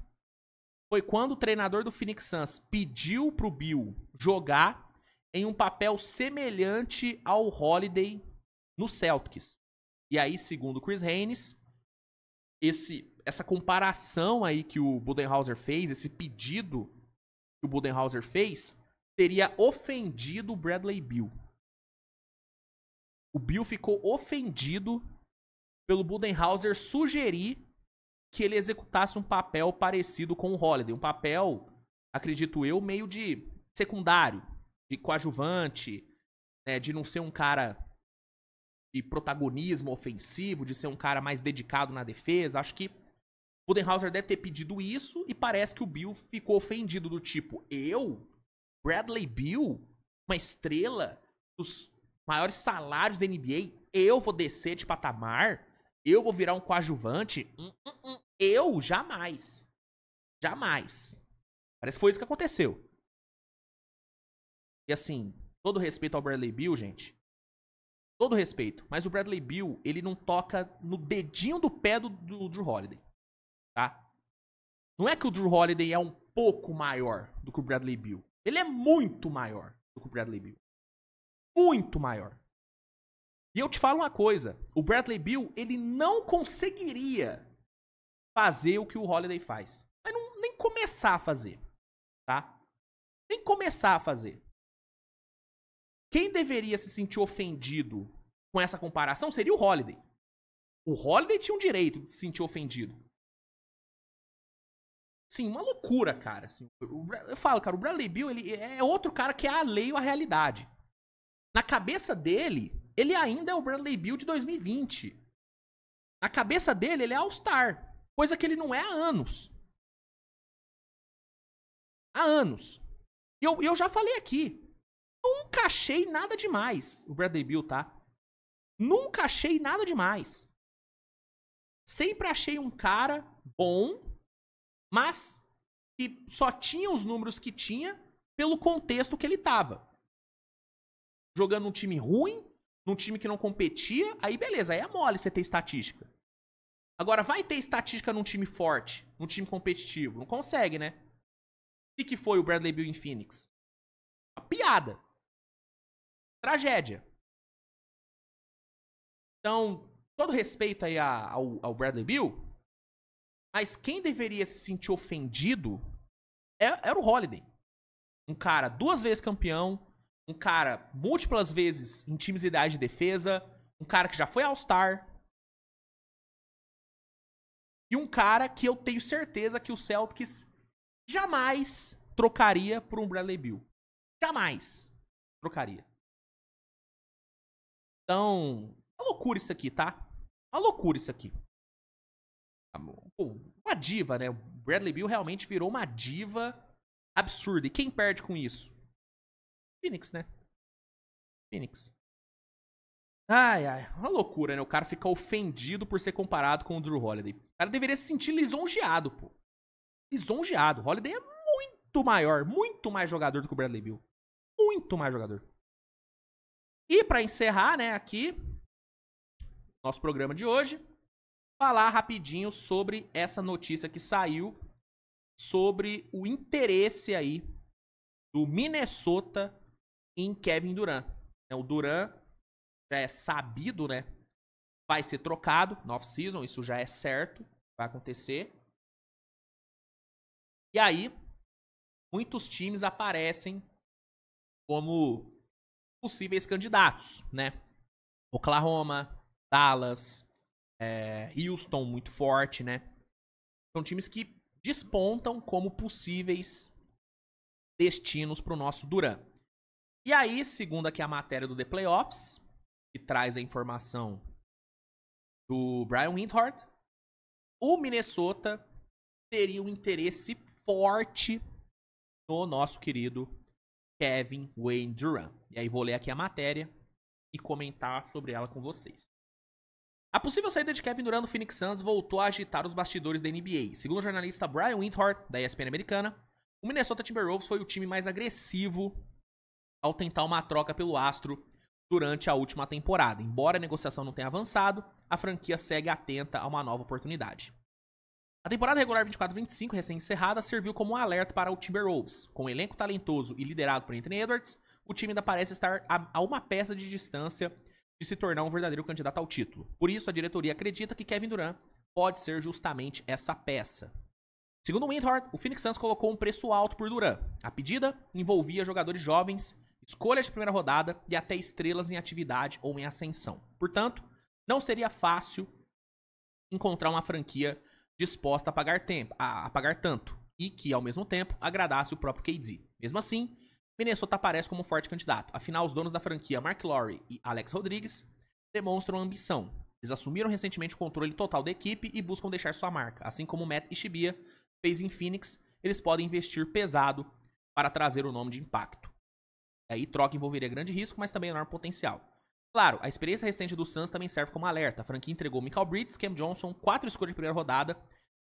Foi quando o treinador do Phoenix Suns pediu pro Beal jogar em um papel semelhante ao Holiday no Celtics. E aí, segundo o Chris Haynes, essa comparação aí que o Budenholzer fez, esse pedido que o Budenholzer fez, teria ofendido o Bradley Beal. O Beal ficou ofendido pelo Budenholzer sugerir que ele executasse um papel parecido com o Holiday. Um papel, acredito eu, meio de secundário, de coadjuvante, né, de não ser um cara de protagonismo ofensivo, de ser um cara mais dedicado na defesa. Acho que o Budenholzer deve ter pedido isso e parece que o Beal ficou ofendido do tipo, Bradley Beal, uma estrela dos maiores salários da NBA, eu vou descer de patamar, eu vou virar um coadjuvante, eu jamais. Jamais. Parece que foi isso que aconteceu. E assim, todo respeito ao Bradley Beal, gente. Todo respeito. Mas o Bradley Beal, ele não toca no dedinho do pé do Jrue Holiday. Tá? Não é que o Jrue Holiday é um pouco maior do que o Bradley Beal. Ele é muito maior do que o Bradley Beal. Muito maior. E eu te falo uma coisa. O Bradley Beal, ele não conseguiria fazer o que o Holiday faz. Mas nem começar a fazer. Tá? Nem começar a fazer. Quem deveria se sentir ofendido com essa comparação seria o Holiday. O Holiday tinha um direito de se sentir ofendido. Sim, uma loucura, cara. Assim, eu falo, cara, o Bradley Beal, ele é outro cara que é alheio à realidade. Na cabeça dele, ele ainda é o Bradley Beal de 2020. Na cabeça dele, ele é All-Star. Coisa que ele não é há anos. Há anos. E eu já falei aqui. Nunca achei nada demais o Bradley Beal, tá? Nunca achei nada demais. Sempre achei um cara bom, mas que só tinha os números que tinha pelo contexto que ele tava. Jogando num time ruim, num time que não competia, aí beleza, aí é mole você ter estatística. Agora, vai ter estatística num time forte, num time competitivo. Não consegue, né? O que foi o Bradley Beal em Phoenix? Uma piada. Tragédia. Então, todo respeito aí ao Bradley Beal, mas quem deveria se sentir ofendido era o Holiday. Um cara 2 vezes campeão, um cara múltiplas vezes em times ideais de defesa, um cara que já foi All-Star, e um cara que eu tenho certeza que o Celtics jamais trocaria por um Bradley Beal. Jamais trocaria. Então, uma loucura isso aqui, tá? Uma loucura isso aqui. Uma diva, né? O Bradley Beal realmente virou uma diva absurda. E quem perde com isso? Phoenix, né? Phoenix. Ai, uma loucura, né? O cara fica ofendido por ser comparado com o Jrue Holiday. O cara deveria se sentir lisonjeado, pô. Lisonjeado. O Holiday é muito maior, muito mais jogador do que o Bradley Beal. Muito mais jogador. E pra encerrar, né, aqui, nosso programa de hoje, falar rapidinho sobre essa notícia que saiu sobre o interesse aí do Minnesota em Kevin Durant. O Durant já é sabido, né? Vai ser trocado no off-season, isso já é certo, vai acontecer. E aí, muitos times aparecem como possíveis candidatos, né? Oklahoma, Dallas, Houston muito forte, né? São times que despontam como possíveis destinos para o nosso Durant. E aí, segundo aqui a matéria do The Playoffs, que traz a informação do Brian Windhorst, o Minnesota teria um interesse forte no nosso querido Kevin Wayne Durant. E aí vou ler aqui a matéria e comentar sobre ela com vocês. A possível saída de Kevin Durant do Phoenix Suns voltou a agitar os bastidores da NBA. Segundo o jornalista Brian Windhorst, da ESPN americana, o Minnesota Timberwolves foi o time mais agressivo ao tentar uma troca pelo astro durante a última temporada. Embora a negociação não tenha avançado, a franquia segue atenta a uma nova oportunidade. A temporada regular 24-25, recém-encerrada, serviu como um alerta para o Timberwolves. Com um elenco talentoso e liderado por Anthony Edwards, o time ainda parece estar a uma peça de distância de se tornar um verdadeiro candidato ao título. Por isso, a diretoria acredita que Kevin Durant pode ser justamente essa peça. Segundo o Windhorst, o Phoenix Suns colocou um preço alto por Durant. A pedida envolvia jogadores jovens, escolhas de primeira rodada e até estrelas em atividade ou em ascensão. Portanto, não seria fácil encontrar uma franquia disposta a pagar tanto e que, ao mesmo tempo, agradasse o próprio KD. Mesmo assim, Minnesota aparece como um forte candidato. Afinal, os donos da franquia, Mark Lowry e Alex Rodrigues, demonstram ambição. Eles assumiram recentemente o controle total da equipe e buscam deixar sua marca. Assim como Matt Ishibia fez em Phoenix, eles podem investir pesado para trazer o nome de impacto. E aí, troca envolveria grande risco, mas também enorme potencial. Claro, a experiência recente do Suns também serve como alerta. A franquia entregou Mikal Bridges, Cam Johnson, 4 escolhas de primeira rodada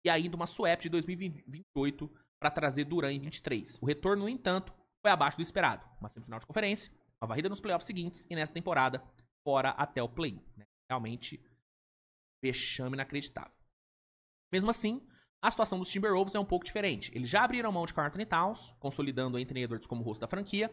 e ainda uma swap de 2028 para trazer Durant em 23. O retorno, no entanto, foi abaixo do esperado. Uma semifinal de conferência, uma varrida nos playoffs seguintes e nessa temporada, fora até o play-in. Realmente, vexame inacreditável. Mesmo assim, a situação dos Timberwolves é um pouco diferente. Eles já abriram mão de Karl Anthony Towns, consolidando Anthony Edwards como rosto da franquia.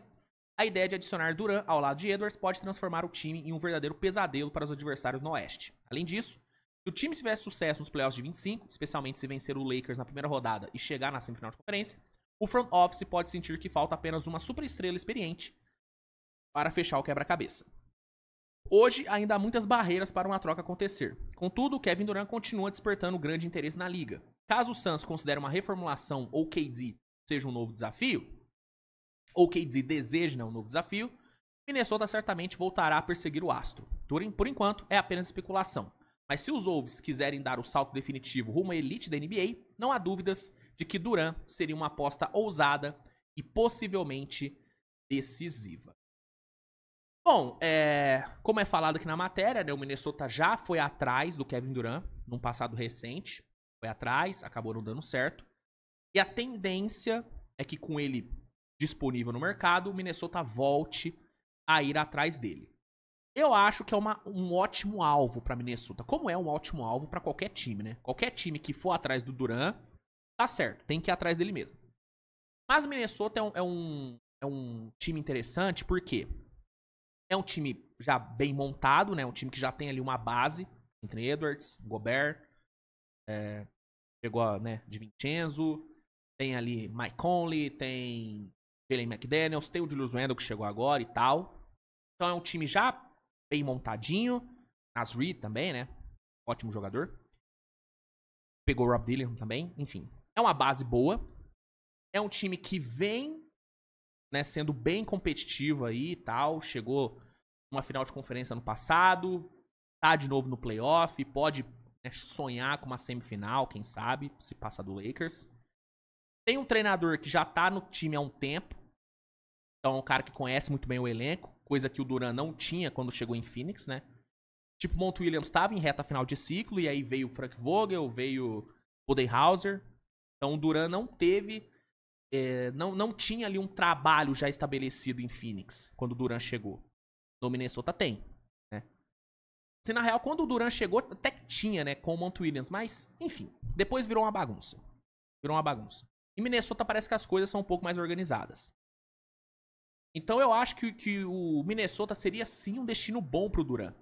A ideia de adicionar Durant ao lado de Edwards pode transformar o time em um verdadeiro pesadelo para os adversários no Oeste. Além disso, se o time tivesse sucesso nos playoffs de 25, especialmente se vencer o Lakers na primeira rodada e chegar na semifinal de conferência, o front office pode sentir que falta apenas uma superestrela experiente para fechar o quebra-cabeça. Hoje, ainda há muitas barreiras para uma troca acontecer. Contudo, o Kevin Durant continua despertando grande interesse na liga. Caso o Suns considere uma reformulação ou KD seja um novo desafio, ou KD deseje um novo desafio, Minnesota certamente voltará a perseguir o astro. Por enquanto, é apenas especulação. Mas se os Wolves quiserem dar o salto definitivo rumo à elite da NBA, não há dúvidas de que Durant seria uma aposta ousada e possivelmente decisiva. Bom, como é falado aqui na matéria, né, o Minnesota já foi atrás do Kevin Durant num passado recente. Foi atrás, acabou não dando certo. E a tendência é que com ele disponível no mercado, o Minnesota volte a ir atrás dele. Eu acho que é um ótimo alvo para Minnesota. Como é um ótimo alvo para qualquer time, né? Qualquer time que for atrás do Durant, tá certo, tem que ir atrás dele mesmo. Mas Minnesota é um time interessante porque é um time já bem montado, né? Um time que já tem ali uma base entre Edwards, Gobert, chegou a, né, de Vincenzo, tem ali Mike Conley, tem Jalen McDaniels, tem o Julius Randle que chegou agora e tal. Então é um time já bem montadinho. Naz Reid também, né? Ótimo jogador. Pegou o Rob Dillion também, enfim. É uma base boa. É um time que vem, né, sendo bem competitivo aí e tal. Chegou numa final de conferência ano passado. Tá de novo no playoff. Pode, né, sonhar com uma semifinal, quem sabe, se passar do Lakers. Tem um treinador que já tá no time há um tempo. Então é um cara que conhece muito bem o elenco. Coisa que o Durant não tinha quando chegou em Phoenix, né? Tipo, o Monty Williams estava em reta final de ciclo. E aí veio o Frank Vogel, veio o Budenholzer. Então o Durant não teve... não tinha ali um trabalho já estabelecido em Phoenix quando o Durant chegou. No Minnesota tem, né? Se na real, quando o Durant chegou, até que tinha, né? Com o Monty Williams. Mas, enfim, depois virou uma bagunça. Em Minnesota parece que as coisas são um pouco mais organizadas. Então eu acho que o Minnesota seria sim um destino bom pro Durant.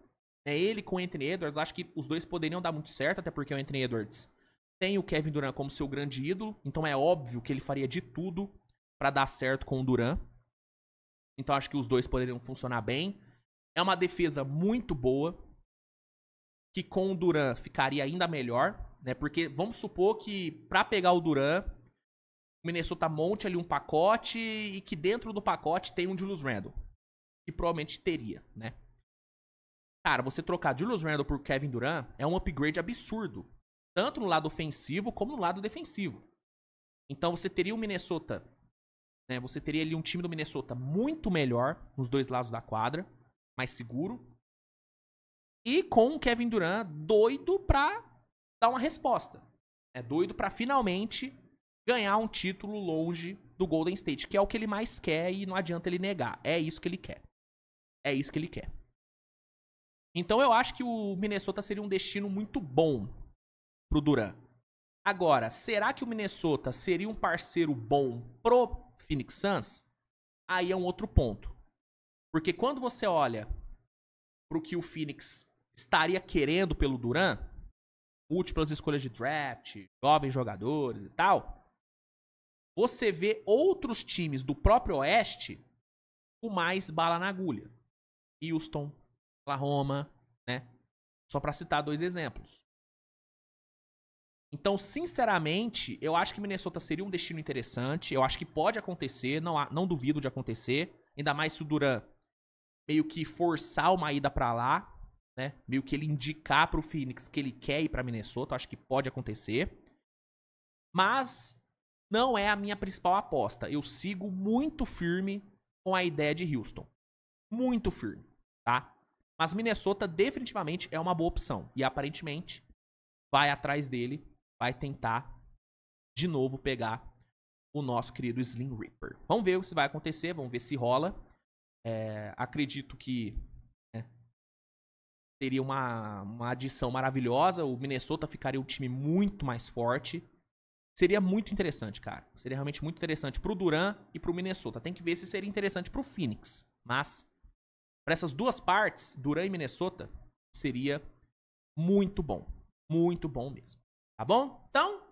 Ele com o Anthony Edwards, eu acho que os dois poderiam dar muito certo, até porque o Anthony Edwards tem o Kevin Durant como seu grande ídolo, então é óbvio que ele faria de tudo pra dar certo com o Durant. Então acho que os dois poderiam funcionar bem. É uma defesa muito boa, que com o Durant ficaria ainda melhor, né? Porque vamos supor que pra pegar o Durant, o Minnesota monte ali um pacote e que dentro do pacote tem um Julius Randle. Que provavelmente teria, né? Cara, você trocar Julius Randle por Kevin Durant é um upgrade absurdo. Tanto no lado ofensivo como no lado defensivo. Então você teria o Minnesota, né? Você teria ali um time do Minnesota muito melhor nos dois lados da quadra. Mais seguro. E com o Kevin Durant doido pra dar uma resposta. É doido pra finalmente ganhar um título longe do Golden State, que é o que ele mais quer e não adianta ele negar. É isso que ele quer. É isso que ele quer. Então eu acho que o Minnesota seria um destino muito bom pro Durant. Agora, será que o Minnesota seria um parceiro bom pro Phoenix Suns? Aí é um outro ponto. Porque quando você olha pro que o Phoenix estaria querendo pelo Durant, múltiplas escolhas de draft, jovens jogadores e tal, você vê outros times do próprio Oeste com mais bala na agulha. Houston, Oklahoma, né? Só pra citar 2 exemplos. Então, sinceramente, eu acho que Minnesota seria um destino interessante. Eu acho que pode acontecer, não duvido de acontecer. Ainda mais se o Durant meio que forçar uma ida pra lá, né? Meio que ele indicar pro Phoenix que ele quer ir pra Minnesota. Eu acho que pode acontecer. Mas não é a minha principal aposta. Eu sigo muito firme com a ideia de Houston. Muito firme, tá? Mas Minnesota definitivamente é uma boa opção. E aparentemente vai atrás dele, vai tentar de novo pegar o nosso querido Slim Reaper. Vamos ver se vai acontecer, vamos ver se rola. Acredito que seria uma adição maravilhosa. O Minnesota ficaria um time muito mais forte. Seria muito interessante, cara. Seria realmente muito interessante pro Durant e pro Minnesota. Tem que ver se seria interessante pro Phoenix. Mas, para essas duas partes, Durant e Minnesota, seria muito bom. Muito bom mesmo. Tá bom? Então,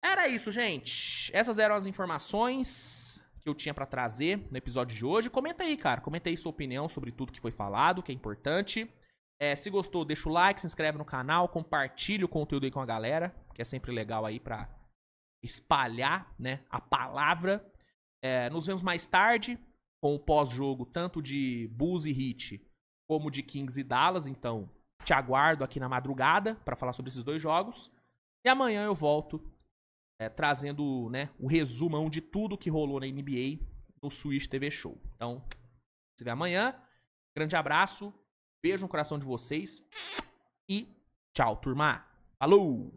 era isso, gente. Essas eram as informações que eu tinha pra trazer no episódio de hoje. Comenta aí, cara. Comenta aí sua opinião sobre tudo que foi falado, que é importante. Se gostou, deixa o like, se inscreve no canal, compartilha o conteúdo aí com a galera, que é sempre legal aí pra espalhar, né, a palavra. Nos vemos mais tarde com o pós-jogo, tanto de Bulls e Heat, como de Kings e Dallas. Então, te aguardo aqui na madrugada pra falar sobre esses 2 jogos. E amanhã eu volto trazendo, né, o resumão de tudo que rolou na NBA no Switch TV Show. Então, se vê amanhã. Grande abraço. Beijo no coração de vocês. E tchau, turma. Falou!